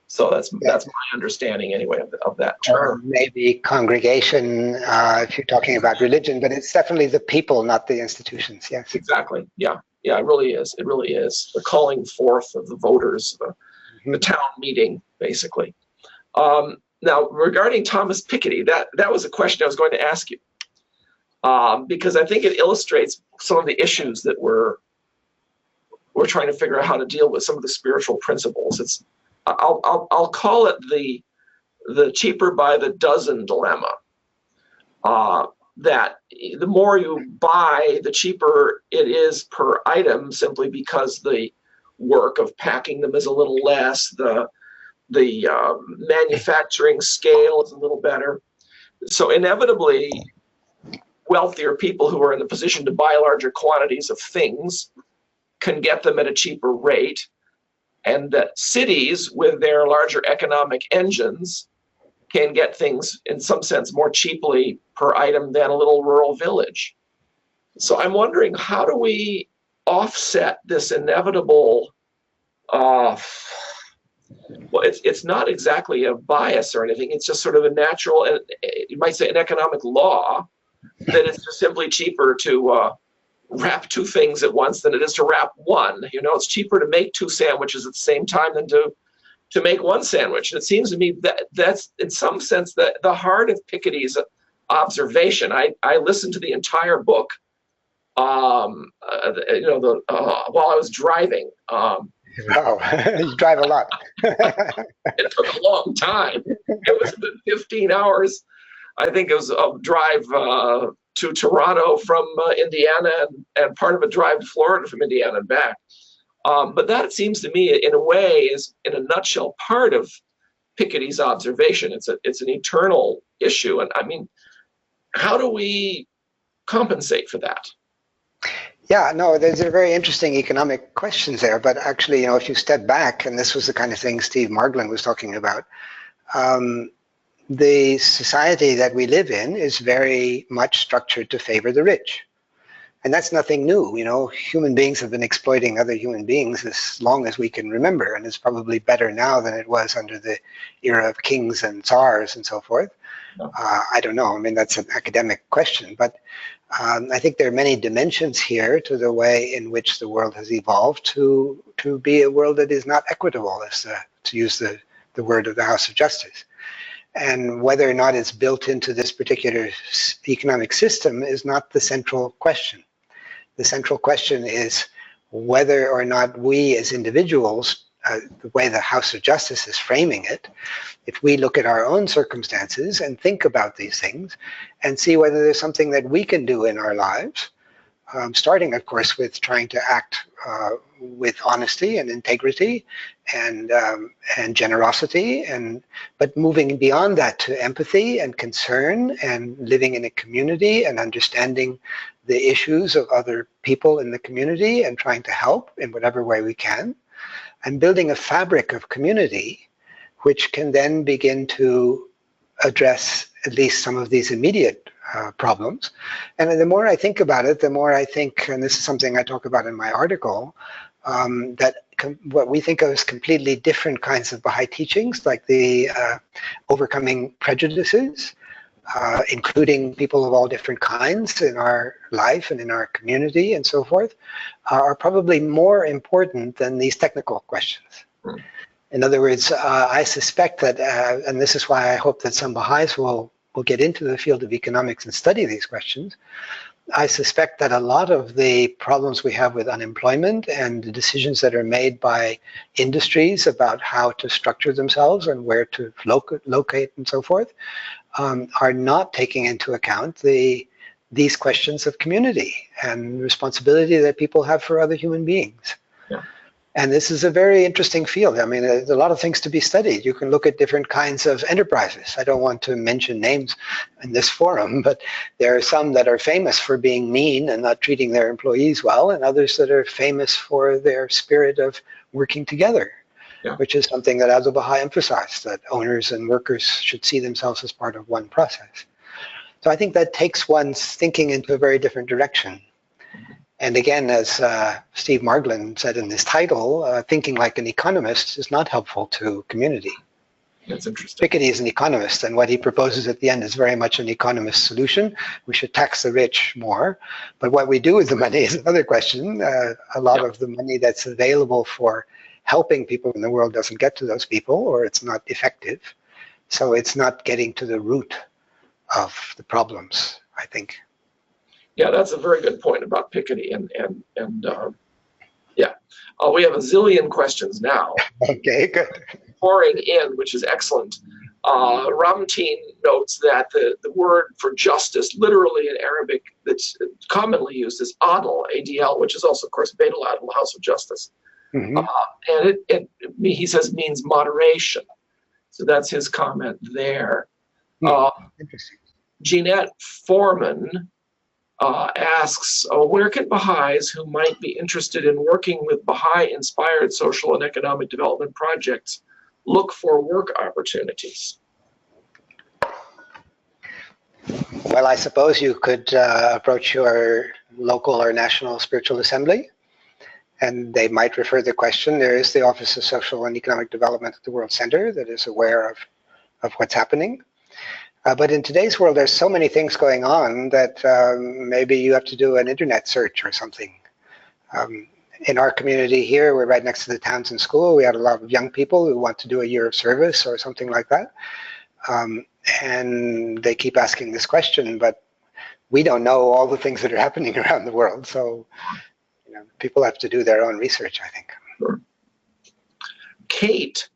So that's my understanding anyway of that term. Or maybe congregation, if you're talking about religion, but it's definitely the people, not the institutions. Yes. Exactly. Yeah. Yeah. It really is. It really is the calling forth of the voters, the town meeting, basically. Now, regarding Thomas Piketty, that was a question I was going to ask you, because I think it illustrates some of the issues that we're trying to figure out how to deal with, some of the spiritual principles. I'll call it the cheaper by the dozen dilemma. That the more you buy, the cheaper it is per item, simply because the work of packing them is a little less, the manufacturing scale is a little better. So inevitably, wealthier people who are in the position to buy larger quantities of things can get them at a cheaper rate, and that cities with their larger economic engines can get things in some sense more cheaply per item than a little rural village. So I'm wondering, how do we offset this inevitable, well, it's not exactly a bias or anything, it's just sort of a natural, and you might say an economic law, that it's just simply cheaper to wrap two things at once than it is to wrap one. You know, it's cheaper to make two sandwiches at the same time than to make one sandwich. And it seems to me that that's in some sense the heart of Piketty's observation. I listened to the entire book, while I was driving. Wow, you drive a lot. It took a long time. It was 15 hours. I think it was a drive to Toronto from Indiana, and part of a drive to Florida from Indiana and back. But that seems to me, in a way, is in a nutshell part of Piketty's observation. It's an eternal issue, and I mean, how do we compensate for that? Yeah, no, there's a very interesting economic questions there. But actually, if you step back, and this was the kind of thing Steve Margolin was talking about, the society that we live in is very much structured to favor the rich. And that's nothing new. Human beings have been exploiting other human beings as long as we can remember, and it's probably better now than it was under the era of kings and tsars and so forth. I don't know. I mean, that's an academic question, but I think there are many dimensions here to the way in which the world has evolved to be a world that is not equitable, to use the word of the House of Justice. And whether or not it's built into this particular economic system is not the central question. The central question is whether or not we as individuals, the way the House of Justice is framing it, if we look at our own circumstances and think about these things and see whether there's something that we can do in our lives, starting, of course, with trying to act with honesty and integrity and generosity, but moving beyond that to empathy and concern and living in a community and understanding the issues of other people in the community and trying to help in whatever way we can, and building a fabric of community which can then begin to address at least some of these immediate problems. And the more I think about it, the more I think, and this is something I talk about in my article, that what we think of as completely different kinds of Baha'i teachings, like the overcoming prejudices, including people of all different kinds in our life and in our community and so forth, are probably more important than these technical questions. In other words, I suspect that, and this is why I hope that some Baha'is will get into the field of economics and study these questions, I suspect that a lot of the problems we have with unemployment and the decisions that are made by industries about how to structure themselves and where to locate and so forth, are not taking into account the these questions of community and responsibility that people have for other human beings. Yeah. And this is a very interesting field. I mean, there's a lot of things to be studied. You can look at different kinds of enterprises. I don't want to mention names in this forum, but there are some that are famous for being mean and not treating their employees well, and others that are famous for their spirit of working together, yeah. which is something that Abdu'l-Baha emphasized, that owners and workers should see themselves as part of one process. So I think that takes one's thinking into a very different direction. And again, as Steve Margolin said in his title, thinking like an economist is not helpful to community. That's interesting. Piketty is an economist, and what he proposes at the end is very much an economist solution. We should tax the rich more, but what we do with the money is another question. A lot of the money that's available for helping people in the world doesn't get to those people, or it's not effective. So it's not getting to the root of the problems, I think. Yeah, that's a very good point about Piketty, we have a zillion questions now. Okay, good. Pouring in, which is excellent. Ramteen notes that the word for justice, literally in Arabic, that's commonly used is adl, A-D-L, which is also, of course, Beit al-Adl, House of Justice. Mm-hmm. And he says means moderation. So that's his comment there. Interesting. Jeanette Foreman asks, where can Baha'is who might be interested in working with Baha'i-inspired social and economic development projects look for work opportunities? Well, I suppose you could approach your local or national spiritual assembly, and they might refer the question. There is the Office of Social and Economic Development at the World Center that is aware of what's happening. But in today's world, there's so many things going on that maybe you have to do an internet search or something. In our community here, we're right next to the Townsend School. We had a lot of young people who want to do a year of service or something like that. And they keep asking this question, but we don't know all the things that are happening around the world. So people have to do their own research, I think. Sure. Kate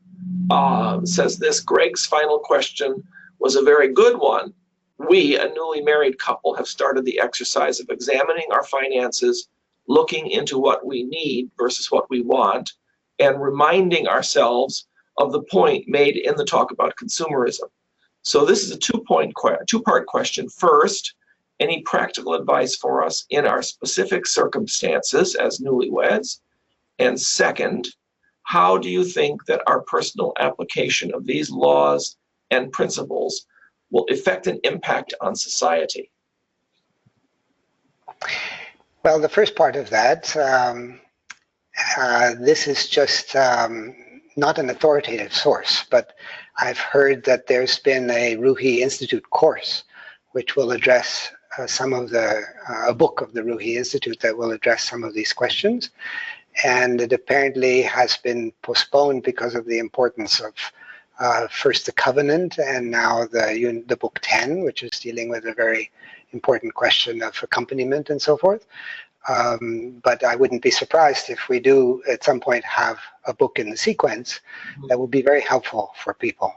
says this, Greg's final question was a very good one. We, a newly married couple, have started the exercise of examining our finances, looking into what we need versus what we want, and reminding ourselves of the point made in the talk about consumerism. So this is a two-part question. First, any practical advice for us in our specific circumstances as newlyweds? And second, how do you think that our personal application of these laws and principles will affect an impact on society? Well, the first part of that, this is just not an authoritative source, but I've heard that there's been a Ruhi Institute course which will address a book of the Ruhi Institute that will address some of these questions. And it apparently has been postponed because of the importance of first the Covenant, and now the Book 10, which is dealing with a very important question of accompaniment and so forth. But I wouldn't be surprised if we do at some point have a book in the sequence that will be very helpful for people.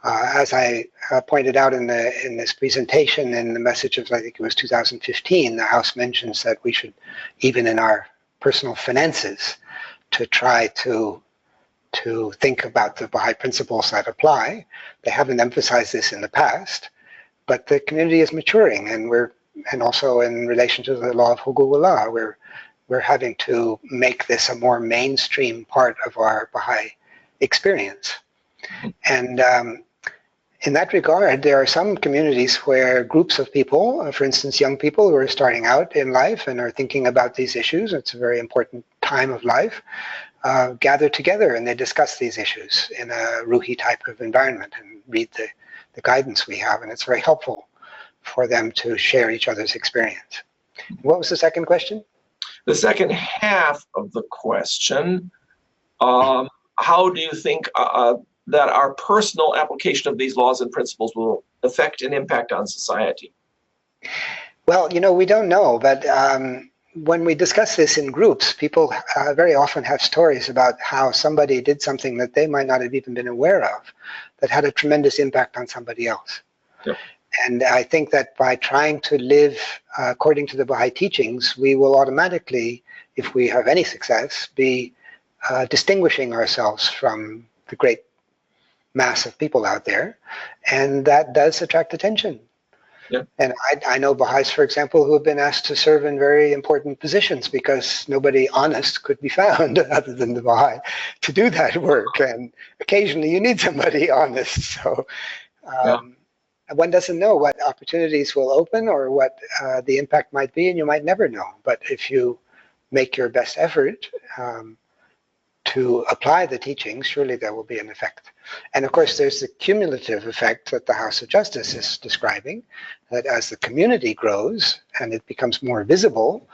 As I pointed out in this presentation in the message of, I think it was 2015, the House mentions that we should, even in our personal finances, to try to think about the Baha'i principles that apply. They haven't emphasized this in the past, but the community is maturing, and also in relation to the law of Ḥuqúqu'lláh, we're having to make this a more mainstream part of our Baha'i experience. And in that regard, there are some communities where groups of people, for instance, young people who are starting out in life and are thinking about these issues, it's a very important time of life, gather together and they discuss these issues in a Ruhi type of environment and read the guidance we have, and it's very helpful for them to share each other's experience. What was the second question? The second half of the question, how do you think that our personal application of these laws and principles will affect and impact on society? Well, we don't know, but when we discuss this in groups, people very often have stories about how somebody did something that they might not have even been aware of that had a tremendous impact on somebody else. Yeah. And I think that by trying to live according to the Baha'i teachings, we will automatically, if we have any success, be distinguishing ourselves from the great mass of people out there. And that does attract attention. Yeah. And I know Baha'is, for example, who have been asked to serve in very important positions because nobody honest could be found other than the Baha'i to do that work. And occasionally you need somebody honest. So one doesn't know what opportunities will open or what the impact might be, and you might never know. But if you make your best effort to apply the teachings, surely there will be an effect. And of course, there's the cumulative effect that the House of Justice is describing, that as the community grows and it becomes more visible,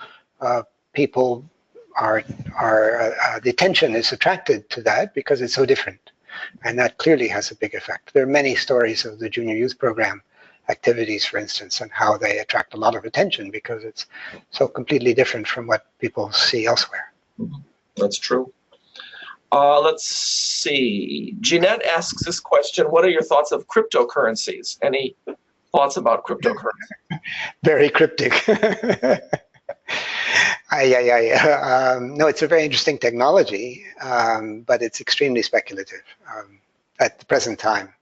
people the attention is attracted to that because it's so different. And that clearly has a big effect. There are many stories of the Junior Youth Program activities, for instance, and how they attract a lot of attention because it's so completely different from what people see elsewhere. That's true. Let's see. Jeanette asks this question: what are your thoughts of cryptocurrencies? Any thoughts about cryptocurrency? Very cryptic. No, it's a very interesting technology, but it's extremely speculative at the present time.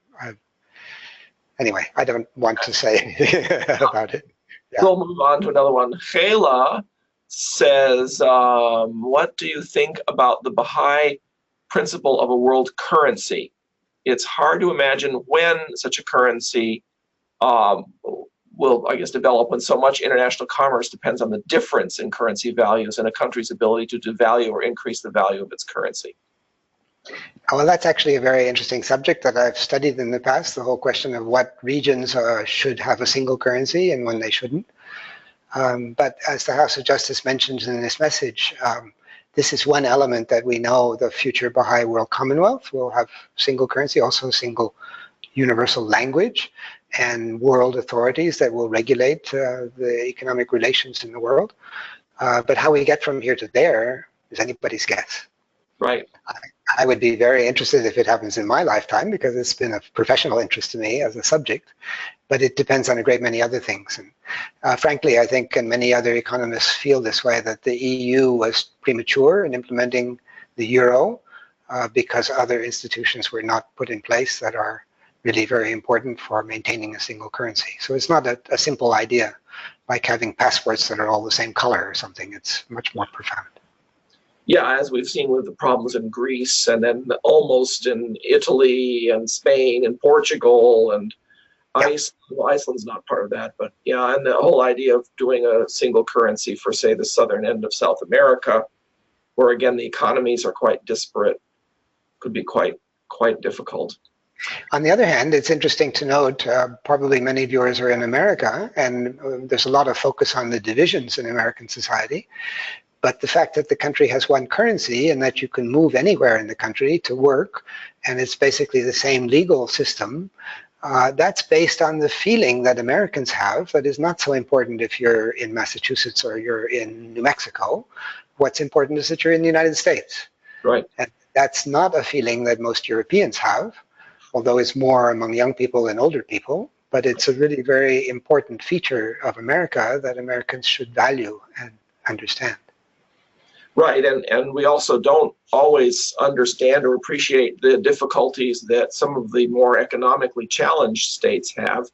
Anyway, I don't want to say anything about it. Yeah. We'll move on to another one. Kayla says, what do you think about the Baha'i principle of a world currency? It's hard to imagine when such a currency will, I guess, develop when so much international commerce depends on the difference in currency values and a country's ability to devalue or increase the value of its currency. Well, that's actually a very interesting subject that I've studied in the past, the whole question of what regions should have a single currency and when they shouldn't. But as the House of Justice mentions in this message, this is one element that we know the future Baha'i World Commonwealth will have single currency, also single universal language, and world authorities that will regulate the economic relations in the world. But how we get from here to there is anybody's guess. Right. I would be very interested if it happens in my lifetime because it's been a professional interest to me as a subject, but it depends on a great many other things. And frankly, I think, and many other economists feel this way, that the EU was premature in implementing the euro because other institutions were not put in place that are really very important for maintaining a single currency. So it's not a simple idea like having passports that are all the same color or something. It's much more profound. Yeah, as we've seen with the problems in Greece and then almost in Italy and Spain and Portugal and Iceland. Well, Iceland's not part of that, but yeah, and the whole idea of doing a single currency for, say, the southern end of South America, where again the economies are quite disparate, could be quite difficult. On the other hand, it's interesting to note, probably many viewers are in America, and there's a lot of focus on the divisions in American society. But the fact that the country has one currency and that you can move anywhere in the country to work, and it's basically the same legal system, that's based on the feeling that Americans have that is not so important if you're in Massachusetts or you're in New Mexico. What's important is that you're in the United States. Right. And that's not a feeling that most Europeans have, although it's more among young people than older people. But it's a really very important feature of America that Americans should value and understand. Right, and we also don't always understand or appreciate the difficulties that some of the more economically challenged states have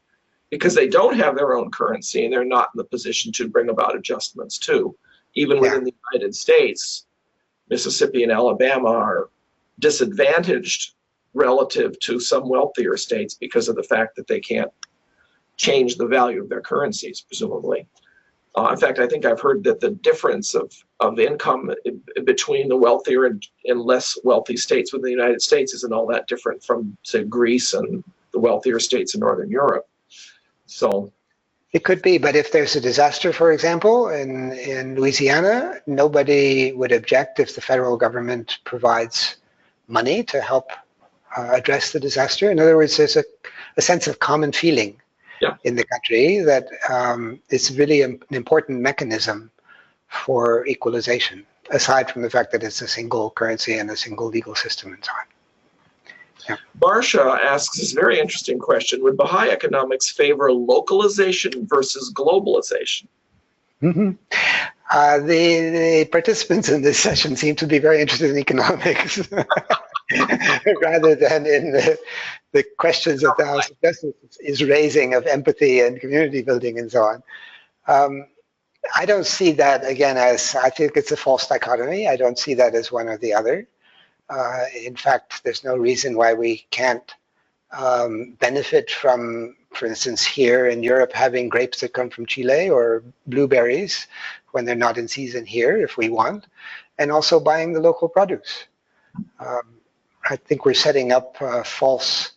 because they don't have their own currency and they're not in the position to bring about adjustments too. Even within the United States, Mississippi and Alabama are disadvantaged relative to some wealthier states because of the fact that they can't change the value of their currencies, presumably. In fact, I think I've heard that the difference of income between the wealthier and less wealthy states within the United States isn't all that different from, say, Greece and the wealthier states in Northern Europe. So it could be, but if there's a disaster, for example, in Louisiana, nobody would object if the federal government provides money to help address the disaster. In other words, there's a sense of common feeling in the country that it's really an important mechanism for equalization, aside from the fact that it's a single currency and a single legal system and so on. Barsha asks this very interesting question. Would Baha'i economics favor localization versus globalization? Mm-hmm. The participants in this session seem to be very interested in economics rather than in the questions that the House of Justice is raising of empathy and community building and so on. I don't see that, again, as, I think it's a false dichotomy. I don't see that as one or the other. In fact, there's no reason why we can't benefit from, for instance, here in Europe, having grapes that come from Chile or blueberries when they're not in season here, if we want, and also buying the local produce. I think we're setting up false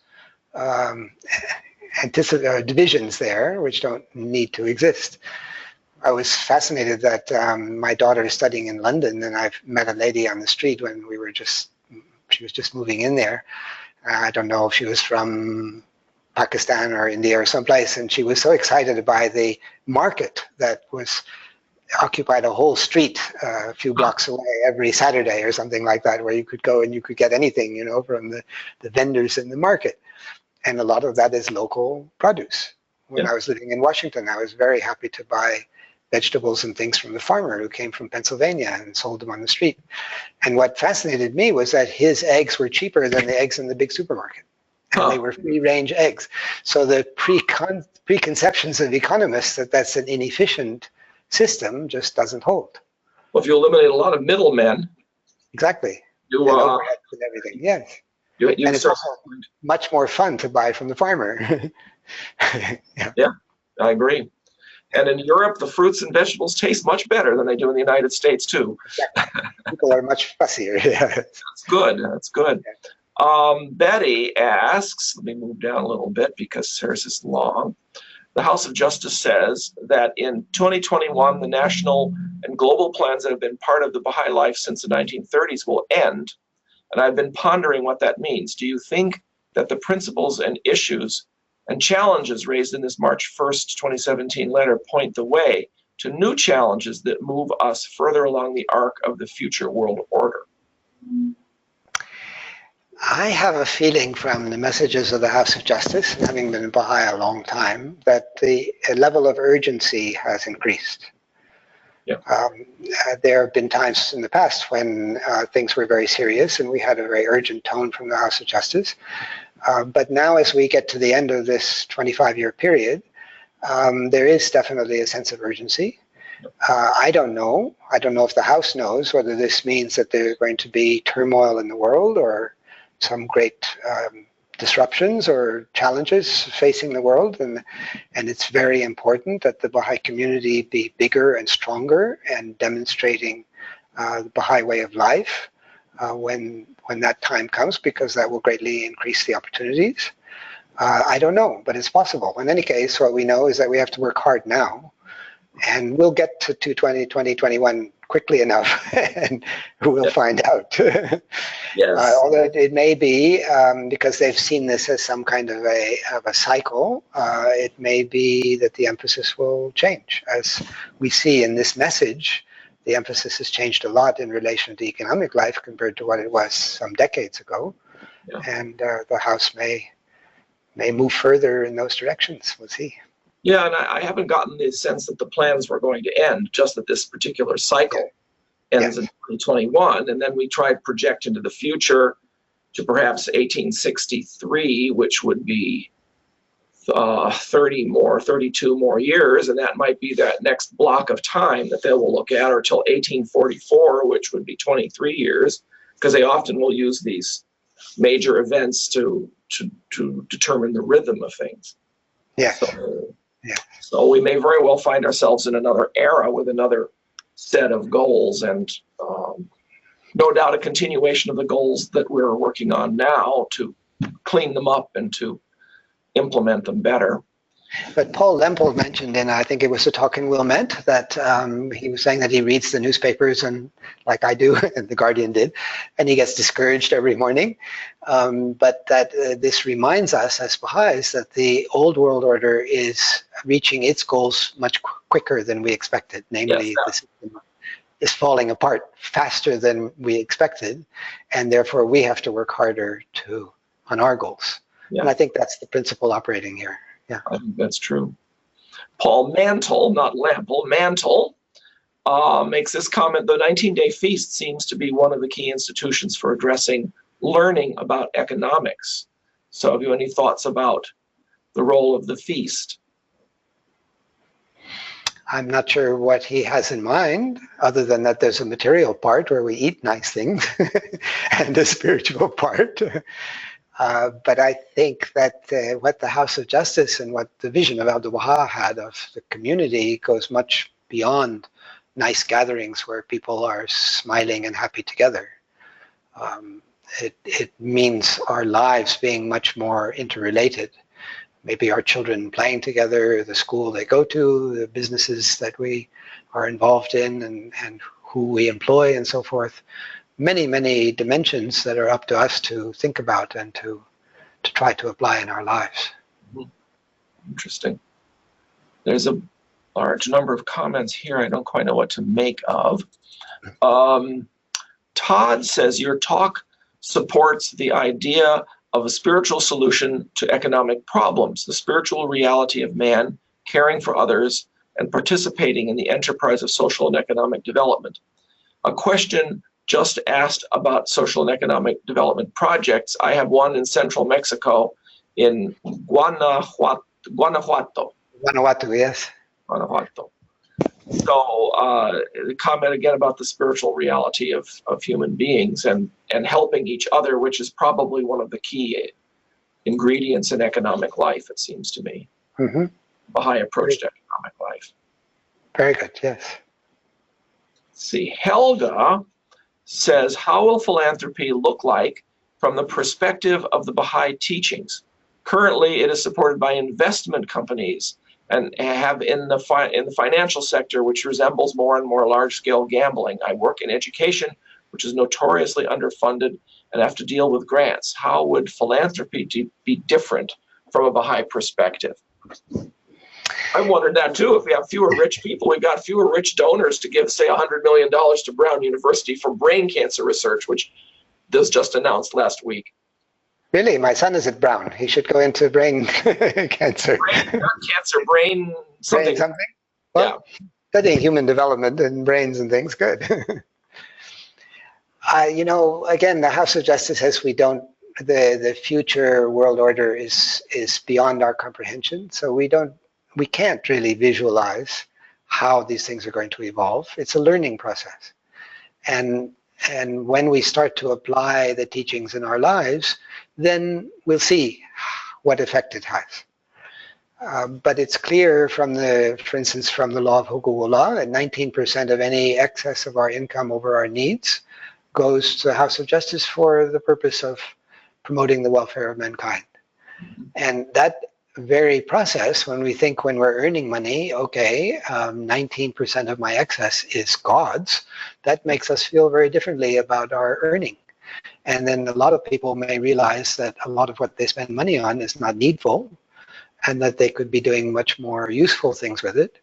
divisions there, which don't need to exist. I was fascinated that my daughter is studying in London, and I've met a lady on the street when she was just moving in there. I don't know if she was from Pakistan or India or someplace, and she was so excited by the market that was occupied a whole street a few blocks away every Saturday or something like that, where you could go and you could get anything, you know, from the vendors in the market. And a lot of that is local produce. When I was living in Washington, I was very happy to buy vegetables and things from the farmer who came from Pennsylvania and sold them on the street. And what fascinated me was that his eggs were cheaper than the eggs in the big supermarket. And they were free-range eggs. So the preconceptions of economists that that's an inefficient system just doesn't hold. Well, if you eliminate a lot of middlemen. Exactly. You, and overheads and everything, yes. You and it's also much more fun to buy from the farmer. Yeah, I agree. And in Europe, the fruits and vegetables taste much better than they do in the United States, too. Exactly. People are much fussier. That's good. That's good. Betty asks, let me move down a little bit because hers is long. The House of Justice says that in 2021, the national and global plans that have been part of the Baha'i life since the 1930s will end. And I've been pondering what that means. Do you think that the principles and issues and challenges raised in this March 1st, 2017 letter point the way to new challenges that move us further along the arc of the future world order? I have a feeling from the messages of the House of Justice, having been in Baha'i a long time, that the level of urgency has increased. Yeah. There have been times in the past when things were very serious and we had a very urgent tone from the House of Justice. But now as we get to the end of this 25-year period, there is definitely a sense of urgency. I don't know if the House knows whether this means that there's going to be turmoil in the world or some great disruptions or challenges facing the world, and it's very important that the Baha'i community be bigger and stronger and demonstrating the Baha'i way of life when that time comes, because that will greatly increase the opportunities. I don't know, but it's possible. In any case, what we know is that we have to work hard now, and we'll get to 2021 quickly enough, and we'll find out. Yes. Although it may be, because they've seen this as some kind of a cycle, it may be that the emphasis will change. As we see in this message, the emphasis has changed a lot in relation to economic life compared to what it was some decades ago. Yeah. And the House may move further in those directions. We'll see. Yeah, and I haven't gotten the sense that the plans were going to end, just that this particular cycle ends in 2021, and then we try to project into the future to perhaps 1863, which would be 32 more years, and that might be that next block of time that they will look at, or till 1844, which would be 23 years, because they often will use these major events to determine the rhythm of things. Yeah. So we may very well find ourselves in another era with another set of goals, and no doubt a continuation of the goals that we're working on now to clean them up and to implement them better. But Paul Lempel mentioned, and I think it was the talk in Wilmette, that he was saying that he reads the newspapers, and like I do, and the Guardian did, and he gets discouraged every morning. But that this reminds us as Baha'is that the old world order is reaching its goals much quicker than we expected. Namely, the system is falling apart faster than we expected, and therefore we have to work harder to on our goals. Yeah. And I think that's the principle operating here. Yeah, I think that's true. Paul Mantle, not Lample, Mantle, makes this comment: the 19-day feast seems to be one of the key institutions for addressing learning about economics. So have you any thoughts about the role of the feast? I'm not sure what he has in mind, other than that there's a material part where we eat nice things and a spiritual part. But I think that what the House of Justice and what the vision of Abdu'l-Baha had of the community goes much beyond nice gatherings where people are smiling and happy together. It means our lives being much more interrelated. Maybe our children playing together, the school they go to, the businesses that we are involved in, and who we employ, and so forth. Many, many dimensions that are up to us to think about and to try to apply in our lives. Interesting. There's a large number of comments here I don't quite know what to make of. Todd says, your talk supports the idea of a spiritual solution to economic problems, the spiritual reality of man caring for others and participating in the enterprise of social and economic development. A question just asked about social and economic development projects. I have one in central Mexico in Guanajuato. Guanajuato, yes. Guanajuato. So the comment again about the spiritual reality of human beings and helping each other, which is probably one of the key ingredients in economic life, it seems to me. Mm-hmm. Baha'i approach to economic life. Very good, yes. Let's see, Helga says, how will philanthropy look like from the perspective of the Baha'i teachings? Currently, it is supported by investment companies and have in the financial sector, which resembles more and more large-scale gambling. I work in education, which is notoriously underfunded, and have to deal with grants. How would philanthropy be different from a Baha'i perspective? I wondered that too. If we have fewer rich people, we've got fewer rich donors to give, say, $100 million to Brown University for brain cancer research, which was just announced last week. Really? My son is at Brown. He should go into brain cancer. Not cancer, brain something. Brain something? Well, yeah. Studying human development and brains and things, good. Again, the House of Justice says the future world order is beyond our comprehension. So we can't really visualize how these things are going to evolve. It's a learning process. And when we start to apply the teachings in our lives, then we'll see what effect it has. But it's clear for instance, from the law of Ḥuqúqu'lláh, that 19% of any excess of our income over our needs goes to the House of Justice for the purpose of promoting the welfare of mankind. And that very process, when we're earning money, okay, 19% of my excess is God's, that makes us feel very differently about our earning. And then a lot of people may realize that a lot of what they spend money on is not needful, and that they could be doing much more useful things with it.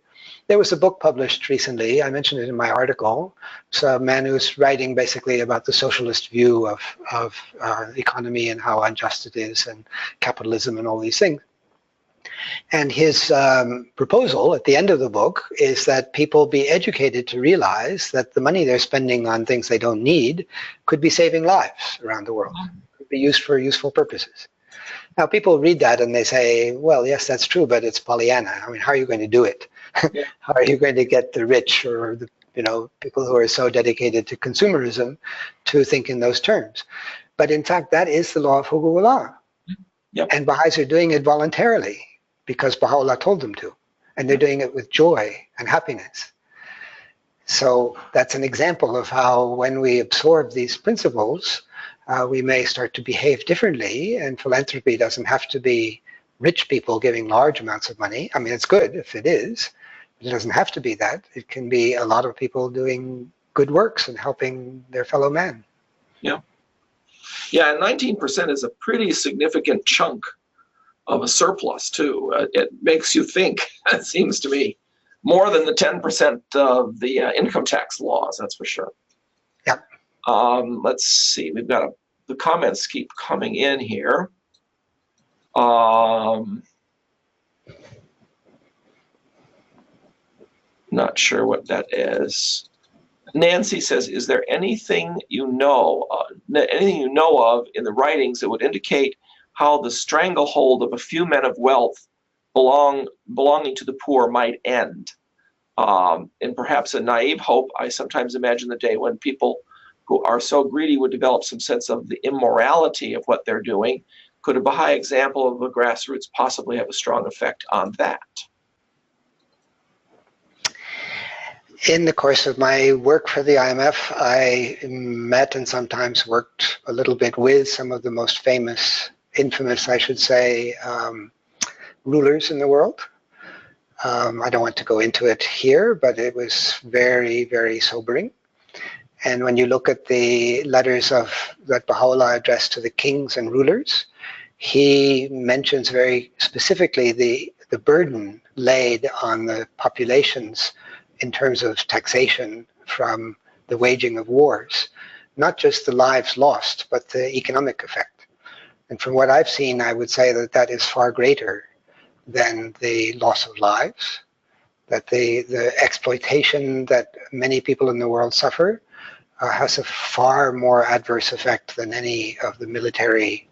There was a book published recently, I mentioned it in my article. It's a man who's writing basically about the socialist view of the economy and how unjust it is, and capitalism and all these things. And his proposal at the end of the book is that people be educated to realize that the money they're spending on things they don't need could be saving lives around the world, could be used for useful purposes. Now, people read that and they say, well, yes, that's true, but it's Pollyanna. I mean, how are you going to do it? Yeah. How are you going to get the rich or the people who are so dedicated to consumerism to think in those terms? But in fact, that is the law of Ḥuqúqu'lláh. Yep. And Baha'is are doing it voluntarily, because Baha'u'lláh told them to, and they're doing it with joy and happiness. So that's an example of how when we absorb these principles, we may start to behave differently, and philanthropy doesn't have to be rich people giving large amounts of money. I mean, it's good if it is, but it doesn't have to be that. It can be a lot of people doing good works and helping their fellow man. Yeah. Yeah, and 19% is a pretty significant chunk of a surplus too. It makes you think, it seems to me, more than the 10% of the income tax laws, that's for sure. Yeah. Let's see, we've got the comments keep coming in here. Not sure what that is. Nancy says, is there anything you know of in the writings that would indicate how the stranglehold of a few men of wealth belonging to the poor might end? And perhaps a naive hope, I sometimes imagine the day when people who are so greedy would develop some sense of the immorality of what they're doing. Could a Baha'i example of the grassroots possibly have a strong effect on that? In the course of my work for the IMF, I met and sometimes worked a little bit with some of the most infamous, I should say, rulers in the world. I don't want to go into it here, but it was very, very sobering. And when you look at the letters that Baha'u'lláh addressed to the kings and rulers, he mentions very specifically the burden laid on the populations in terms of taxation from the waging of wars, not just the lives lost, but the economic effect. And from what I've seen, I would say that that is far greater than the loss of lives, that the exploitation that many people in the world suffer has a far more adverse effect than any of the military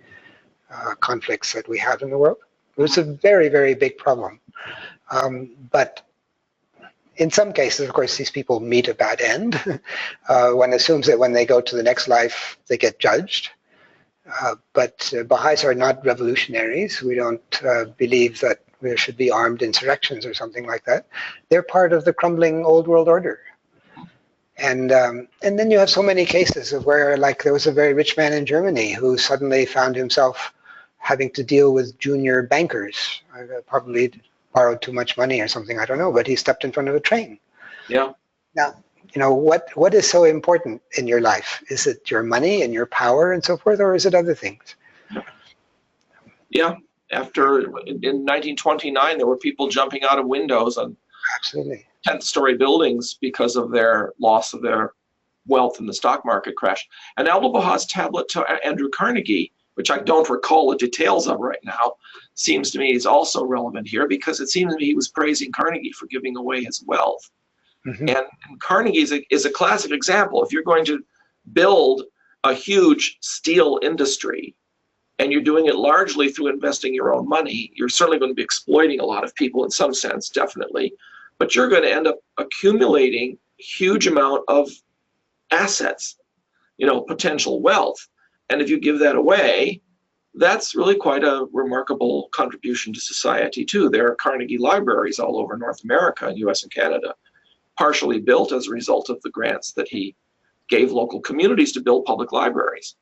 conflicts that we have in the world. It was a very, very big problem. But in some cases, of course, these people meet a bad end. One assumes that when they go to the next life, they get judged. But Baha'is are not revolutionaries. We don't believe that there should be armed insurrections or something like that. They're part of the crumbling old world order. And then you have so many cases of where, like, there was a very rich man in Germany who suddenly found himself having to deal with junior bankers, probably borrowed too much money or something, I don't know, but he stepped in front of a train. Yeah. Now, what is so important in your life? Is it your money and your power and so forth, or is it other things? Yeah. In 1929, there were people jumping out of windows on Absolutely 10th story buildings because of their loss of their wealth in the stock market crash. And Abdu'l-Bahá's tablet to Andrew Carnegie, which I don't recall the details of right now, seems to me is also relevant here, because it seems to me he was praising Carnegie for giving away his wealth. Mm-hmm. And Carnegie is a classic example. If you're going to build a huge steel industry and you're doing it largely through investing your own money, you're certainly going to be exploiting a lot of people in some sense, definitely. But you're going to end up accumulating a huge amount of assets, potential wealth. And if you give that away, that's really quite a remarkable contribution to society too. There are Carnegie libraries all over North America, US and Canada, partially built as a result of the grants that he gave local communities to build public libraries.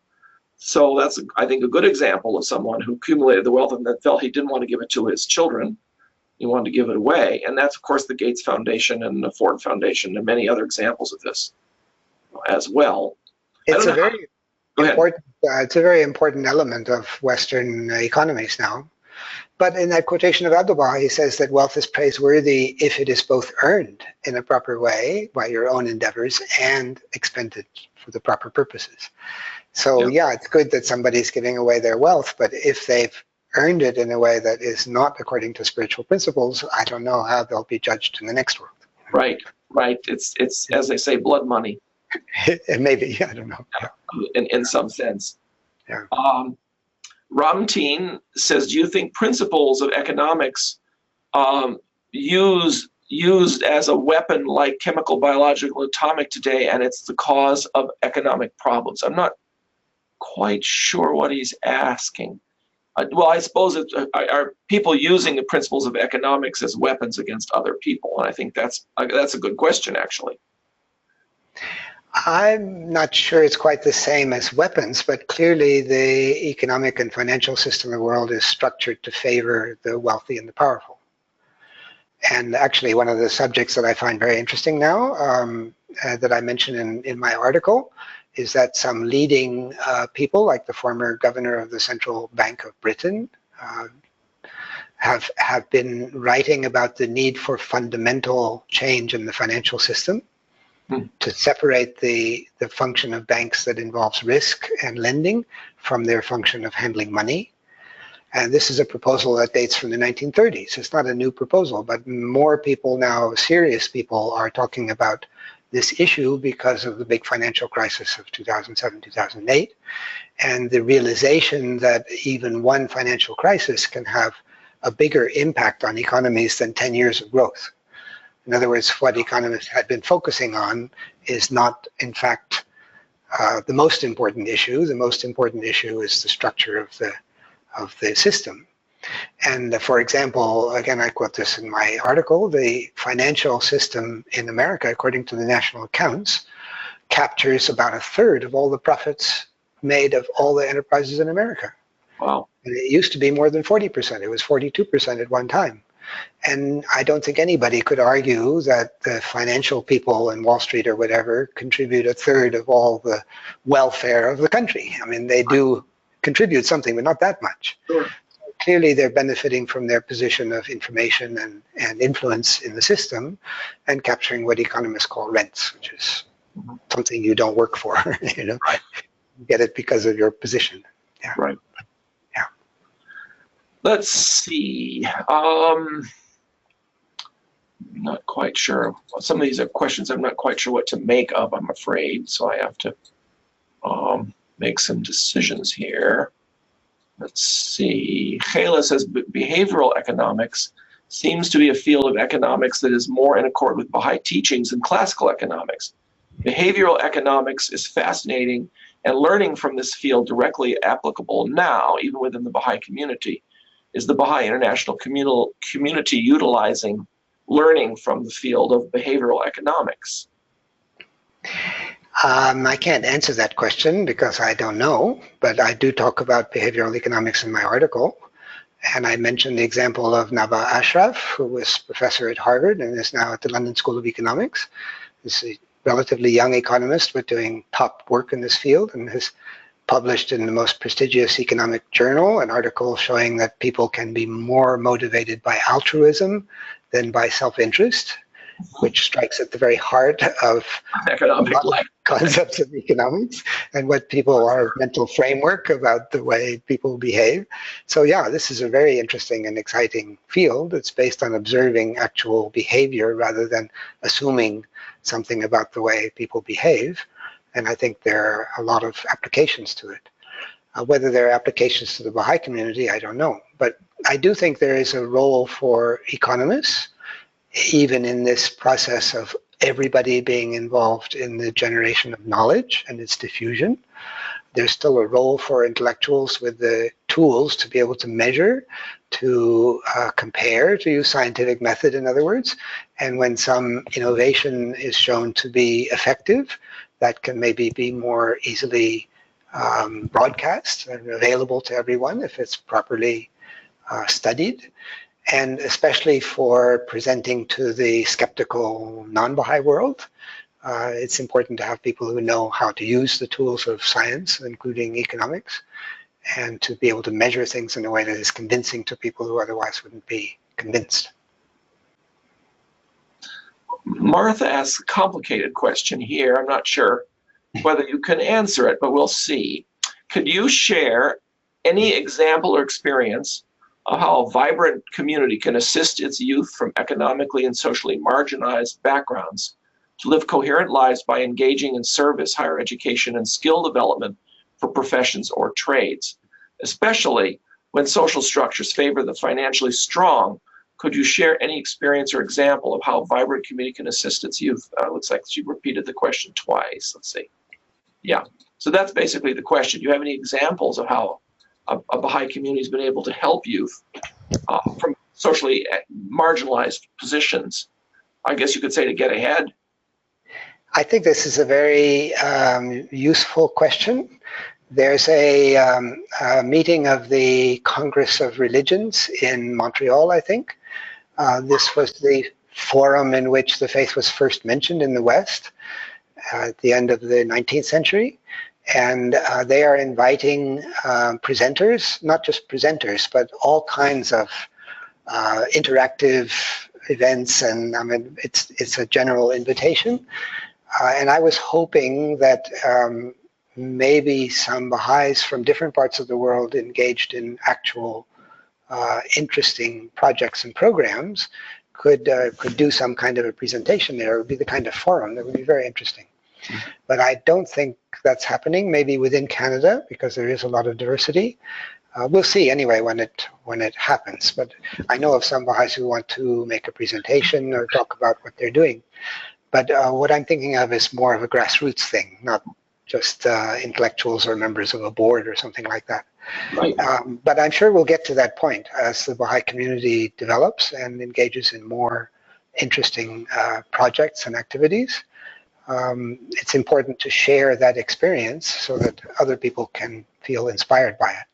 So that's, I think, a good example of someone who accumulated the wealth and then felt he didn't want to give it to his children. He wanted to give it away. And that's, of course, the Gates Foundation and the Ford Foundation and many other examples of this as well. It's a very important element of Western economies now. But in that quotation of Abdu'l-Bahá, he says that wealth is praiseworthy if it is both earned in a proper way by your own endeavors and expended for the proper purposes. So yeah, it's good that somebody's giving away their wealth, but if they've earned it in a way that is not according to spiritual principles, I don't know how they'll be judged in the next world. Right. It's as they say, blood money. Maybe, I don't know. In some sense. Yeah. Ramteen says, do you think principles of economics used as a weapon like chemical, biological, atomic today, and it's the cause of economic problems? I'm not quite sure what he's asking. Well, I suppose are people using the principles of economics as weapons against other people? And I think that's a good question, actually. I'm not sure it's quite the same as weapons, but clearly the economic and financial system of the world is structured to favor the wealthy and the powerful. And actually, one of the subjects that I find very interesting now, that I mentioned in my article, is that some leading people, like the former governor of the Central Bank of Britain, have been writing about the need for fundamental change in the financial system, to separate the function of banks that involves risk and lending from their function of handling money. And this is a proposal that dates from the 1930s. It's not a new proposal, but more people now, serious people, are talking about this issue because of the big financial crisis of 2007, 2008, and the realization that even one financial crisis can have a bigger impact on economies than 10 years of growth. In other words, what economists had been focusing on is not, in fact, the most important issue. The most important issue is the structure of the system. And for example, again, I quote this in my article, the financial system in America, according to the national accounts, captures about a third of all the profits made of all the enterprises in America. Wow. And it used to be more than 40%. It was 42% at one time. And I don't think anybody could argue that the financial people in Wall Street or whatever contribute a third of all the welfare of the country. I mean, they do contribute something, but not that much. Sure. Clearly, they're benefiting from their position of information and influence in the system and capturing what economists call rents, which is something you don't work for, you know. Right. You get it because of your position. Yeah. Right. Yeah. Let's see. I'm not quite sure. Some of these are questions I'm not quite sure what to make of, I'm afraid. So I have to make some decisions here. Let's see. Kayla says behavioral economics seems to be a field of economics that is more in accord with Baha'i teachings than classical economics. Behavioral economics is fascinating, and learning from this field directly applicable now, even within the Baha'i community. Is the Baha'i international community utilizing learning from the field of behavioral economics? I can't answer that question because I don't know, but I do talk about behavioral economics in my article. And I mentioned the example of Nava Ashraf, who was professor at Harvard and is now at the London School of Economics. He's a relatively young economist, but doing top work in this field, and has published in the most prestigious economic journal an article showing that people can be more motivated by altruism than by self-interest, which strikes at the very heart of Economic life. Concepts of economics and what people are mental framework about the way people behave. So yeah, this is a very interesting and exciting field. It's based on observing actual behavior rather than assuming something about the way people behave. And I think there are a lot of applications to it. Whether there are applications to the Baha'i community, I don't know. But I do think there is a role for economists, even in this process of everybody being involved in the generation of knowledge and its diffusion. There's still a role for intellectuals with the tools to be able to measure, to compare, to use scientific method, in other words. And when some innovation is shown to be effective, that can maybe be more easily broadcast and available to everyone if it's properly studied. And especially for presenting to the skeptical non-Baha'i world, it's important to have people who know how to use the tools of science, including economics, and to be able to measure things in a way that is convincing to people who otherwise wouldn't be convinced. Martha asks a complicated question here. I'm not sure whether you can answer it, but we'll see. Could you share any example or experience of how a vibrant community can assist its youth from economically and socially marginalized backgrounds to live coherent lives by engaging in service, higher education, and skill development for professions or trades, especially when social structures favor the financially strong? Could you share any experience or example of how a vibrant community can assist its youth? Looks like she repeated the question twice. Let's see. Yeah, so that's basically the question. Do you have any examples of how a Baha'i community has been able to help youth from socially marginalized positions, I guess you could say, to get ahead? I think this is a very useful question. There's a meeting of the Congress of Religions in Montreal, I think. This was the forum in which the faith was first mentioned in the West at the end of the 19th century. And they are inviting presenters, not just presenters, but all kinds of interactive events. And I mean, it's a general invitation. And I was hoping that maybe some Baha'is from different parts of the world engaged in actual interesting projects and programs could do some kind of a presentation there. It would be the kind of forum that would be very interesting. But I don't think that's happening, maybe within Canada, because there is a lot of diversity. We'll see anyway when it happens. But I know of some Baha'is who want to make a presentation or talk about what they're doing. But what I'm thinking of is more of a grassroots thing, not just intellectuals or members of a board or something like that. Right. But I'm sure we'll get to that point as the Baha'i community develops and engages in more interesting projects and activities. It's important to share that experience so that other people can feel inspired by it.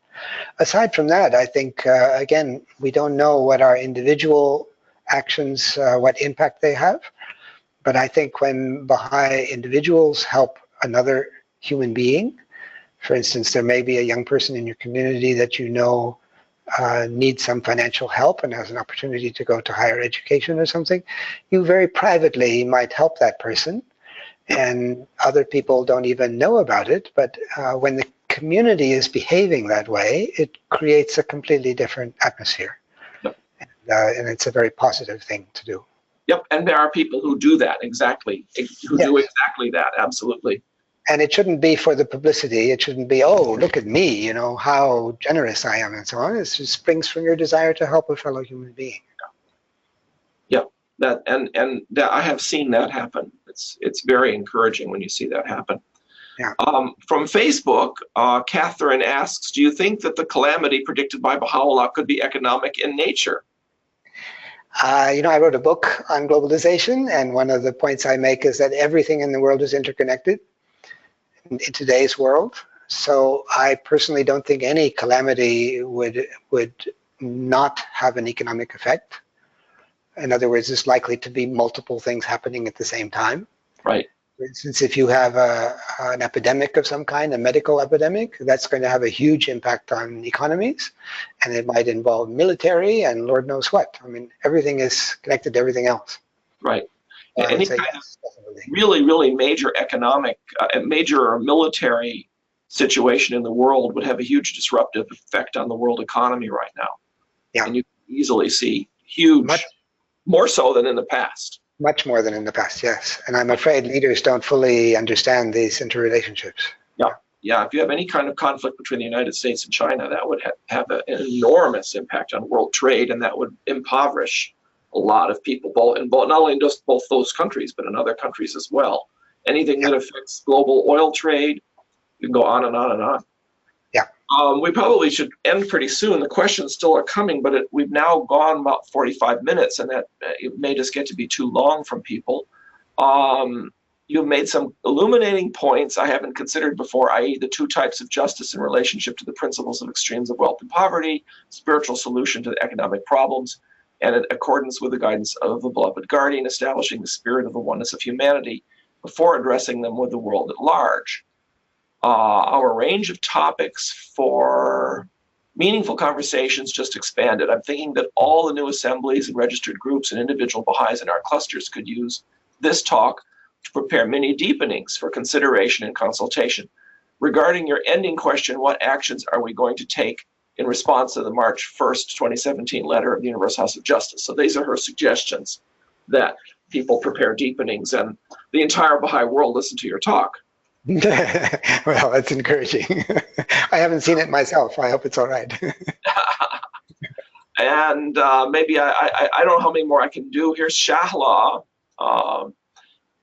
Aside from that, I think, again, we don't know what our individual actions, what impact they have. But I think when Baha'i individuals help another human being, for instance, there may be a young person in your community that you know needs some financial help and has an opportunity to go to higher education or something, you very privately might help that person. And other people don't even know about it, but when the community is behaving that way, it creates a completely different atmosphere. Yep. And it's a very positive thing to do. Yep, and there are people who do that exactly, who do exactly that, absolutely. And it shouldn't be for the publicity. It shouldn't be, oh, look at me, you know, how generous I am and so on. It just springs from your desire to help a fellow human being. Yeah, that and that I have seen that happen. It's very encouraging when you see that happen. Yeah. From Facebook, Catherine asks, do you think that the calamity predicted by Baha'u'lláh could be economic in nature? You know, I wrote a book on globalization, and one of the points I make is that everything in the world is interconnected in today's world. So I personally don't think any calamity would not have an economic effect. In other words, it's likely to be multiple things happening at the same time. Right. For instance, if you have an epidemic of some kind, a medical epidemic, that's going to have a huge impact on economies, and it might involve military and Lord knows what. I mean, everything is connected to everything else. Right. Any kind of really, really major economic, major military situation in the world would have a huge disruptive effect on the world economy right now. Yeah. And you can easily see huge, more so than in the past. Much more than in the past, yes. And I'm afraid leaders don't fully understand these interrelationships. Yeah, yeah. If you have any kind of conflict between the United States and China, that would have an enormous impact on world trade, and that would impoverish a lot of people, not only in just both those countries, but in other countries as well. Anything that affects global oil trade, you can go on and on and on. Yeah. We probably should end pretty soon. The questions still are coming, but we've now gone about 45 minutes, and that it may just get to be too long from people. You've made some illuminating points I haven't considered before, i.e. the two types of justice in relationship to the principles of extremes of wealth and poverty, spiritual solution to the economic problems, and in accordance with the guidance of the beloved guardian, establishing the spirit of the oneness of humanity before addressing them with the world at large. Our range of topics for meaningful conversations just expanded. I'm thinking that all the new assemblies and registered groups and individual Baha'is in our clusters could use this talk to prepare many deepenings for consideration and consultation. Regarding your ending question, what actions are we going to take in response to the March 1st, 2017 letter of the Universal House of Justice? So these are her suggestions, that people prepare deepenings and the entire Baha'i world listen to your talk. Well, that's encouraging. I haven't seen it myself. I hope it's all right. And maybe I don't know how many more I can do. Here's Shahla.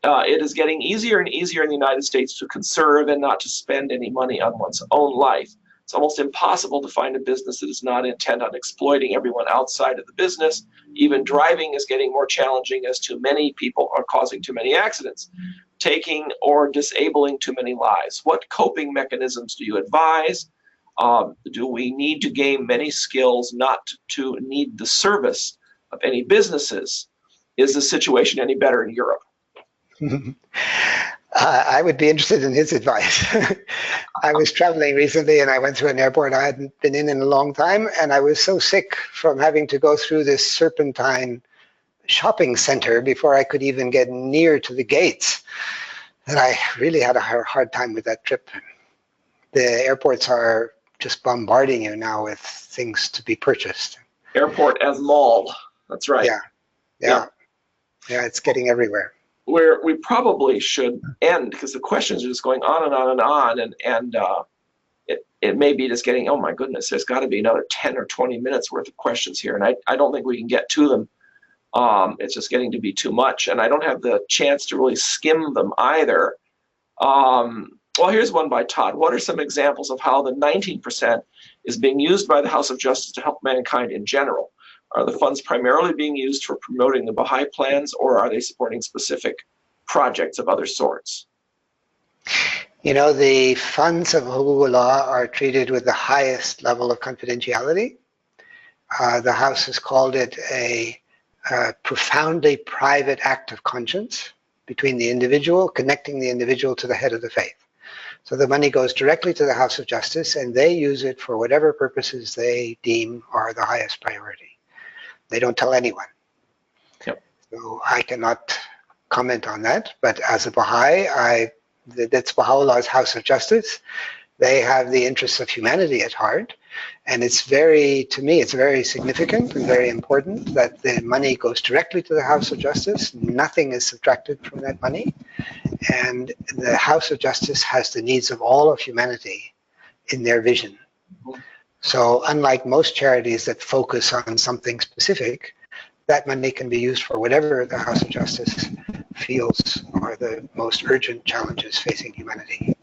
It is getting easier and easier in the United States to conserve and not to spend any money on one's own life. It's almost impossible to find a business that is not intent on exploiting everyone outside of the business. Even driving is getting more challenging as too many people are causing too many accidents, taking or disabling too many lives. What coping mechanisms do you advise? Do we need to gain many skills not to need the service of any businesses? Is the situation any better in Europe? I would be interested in his advice. I was traveling recently and I went through an airport I hadn't been in a long time, and I was so sick from having to go through this serpentine shopping center before I could even get near to the gates that I really had a hard time with that trip. The airports are just bombarding you now with things to be purchased. Airport as mall. That's right. Yeah, it's getting everywhere. Where we probably should end, because the questions are just going on and on and on, and it may be just getting, oh my goodness, there's got to be another 10 or 20 minutes worth of questions here, and I don't think we can get to them. It's just getting to be too much, and I don't have the chance to really skim them either. Well, here's one by Todd. What are some examples of how the 19% is being used by the House of Justice to help mankind in general? Are the funds primarily being used for promoting the Baha'i plans, or are they supporting specific projects of other sorts? You know, the funds of Ḥuqúqu'lláh are treated with the highest level of confidentiality. The House has called it a profoundly private act of conscience between the individual, connecting the individual to the head of the faith. So the money goes directly to the House of Justice, and they use it for whatever purposes they deem are the highest priority. They don't tell anyone. Yep. So I cannot comment on that, but as a Baha'i, that's Baha'u'llah's House of Justice. They have the interests of humanity at heart, and to me, it's very significant and very important that the money goes directly to the House of Justice. Nothing is subtracted from that money, and the House of Justice has the needs of all of humanity in their vision. So unlike most charities that focus on something specific, that money can be used for whatever the House of Justice feels are the most urgent challenges facing humanity.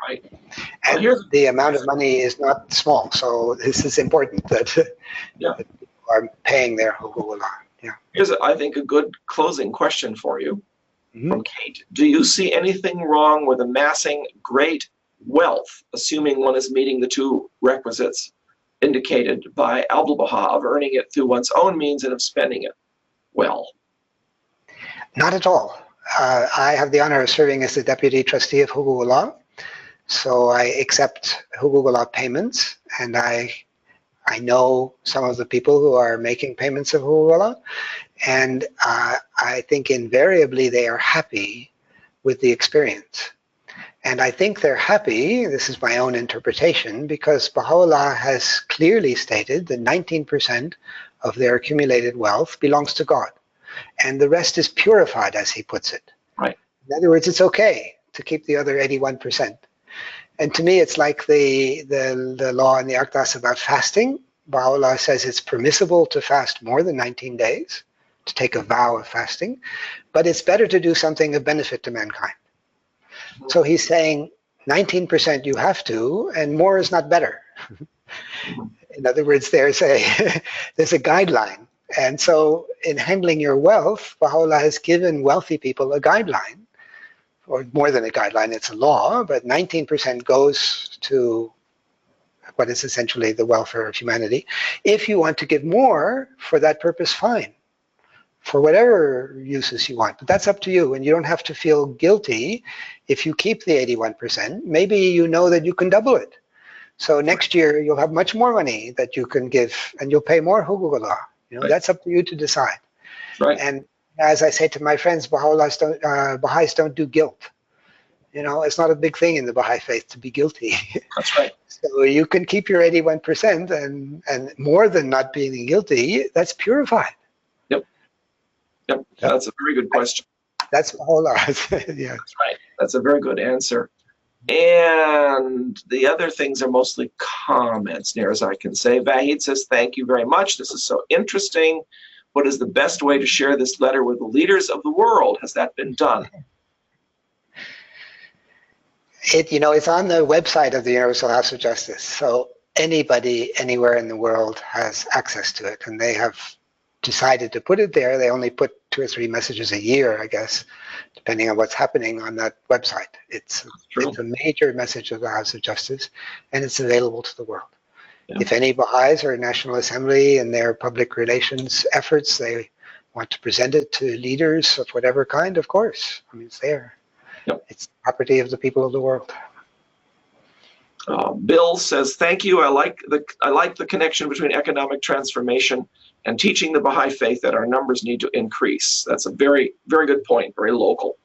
Right. And the amount of money is not small, so this is important that people are paying their Ḥuqúqu'lláh. Yeah. Here's, I think, a good closing question for you from Kate. Do you see anything wrong with amassing great wealth, assuming one is meeting the two requisites indicated by Abdu'l-Baha of earning it through one's own means and of spending it well? Not at all. I have the honor of serving as the Deputy Trustee of Ḥuqúqu'lláh. So I accept Ḥuqúqu'lláh payments, and I know some of the people who are making payments of Ḥuqúqu'lláh, and I think invariably they are happy with the experience. And I think they're happy, this is my own interpretation, because Baha'u'lláh has clearly stated that 19% of their accumulated wealth belongs to God, and the rest is purified, as he puts it. Right. In other words, it's okay to keep the other 81%. And to me, it's like the law in the Aqdas about fasting. Baha'u'lláh says it's permissible to fast more than 19 days, to take a vow of fasting, but it's better to do something of benefit to mankind. So he's saying 19% you have to, and more is not better. In other words, there's a guideline. And so in handling your wealth, Baha'u'lláh has given wealthy people a guideline, or more than a guideline, it's a law, but 19% goes to what is essentially the welfare of humanity. If you want to give more for that purpose, fine, for whatever uses you want, but that's up to you, and you don't have to feel guilty if you keep the 81%. Maybe you know that you can double it. So next year you'll have much more money that you can give, and you'll pay more Ḥuqúqu'lláh. That's up to you to decide. Right. And as I say to my friends, Baha'is don't do guilt. It's not a big thing in the Baha'i faith to be guilty. That's right. So you can keep your 81%, and more than not being guilty, that's purified. Yep. That's a very good question. That's Baha'u'lláh. Yeah. That's right. That's a very good answer. And the other things are mostly comments, near as I can say. Vahid says, thank you very much. This is so interesting. What is the best way to share this letter with the leaders of the world? Has that been done? It's on the website of the Universal House of Justice. So anybody, anywhere in the world has access to it. And they have decided to put it there. They only put 2 or 3 messages a year, I guess, depending on what's happening on that website. It's a major message of the House of Justice, and it's available to the world. Yeah. If any Baha'is or National Assembly in their public relations efforts, they want to present it to leaders of whatever kind, of course. I mean, it's there. Yep. It's property of the people of the world. Bill says, thank you. I like the connection between economic transformation and teaching the Baha'i faith that our numbers need to increase. That's a very, very good point, very local.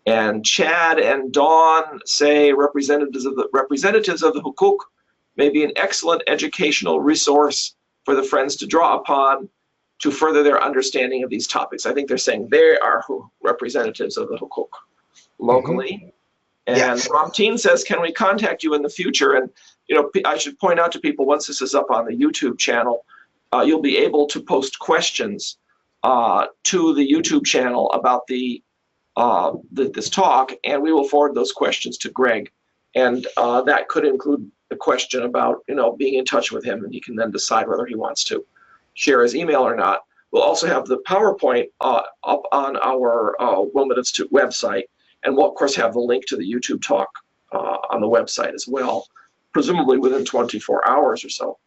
And Chad and Dawn say representatives of the Ḥuqúq may be an excellent educational resource for the friends to draw upon to further their understanding of these topics. I think they're saying they are representatives of the Ḥuqúq locally. And Yes. Ramteen says, can we contact you in the future? And I should point out to people, once this is up on the YouTube channel, you'll be able to post questions to the YouTube channel about this talk, and we will forward those questions to Greg. And that could include the question about being in touch with him, and he can then decide whether he wants to share his email or not. We'll also have the PowerPoint up on our Wilmot Institute website, and we'll of course have the link to the YouTube talk on the website as well, presumably within 24 hours or so.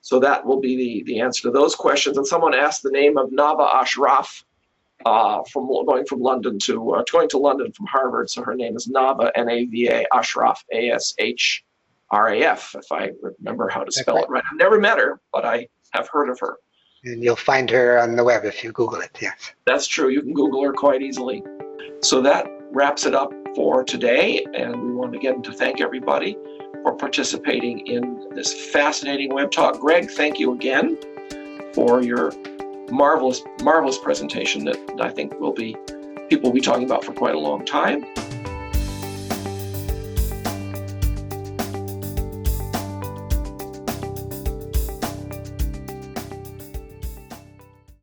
So that will be the answer to those questions. And someone asked the name of Nava Ashraf from going to London from Harvard. So her name is Nava, N-A-V-A, Ashraf, A-S-H-R-A-F, if I remember how to spell it right. I've never met her, but I have heard of her. And you'll find her on the web if you Google it, yes. That's true. You can Google her quite easily. So that wraps it up for today. And we want again to thank everybody for participating in this fascinating web talk. Greg, thank you again for your marvelous presentation that I think people will be talking about for quite a long time.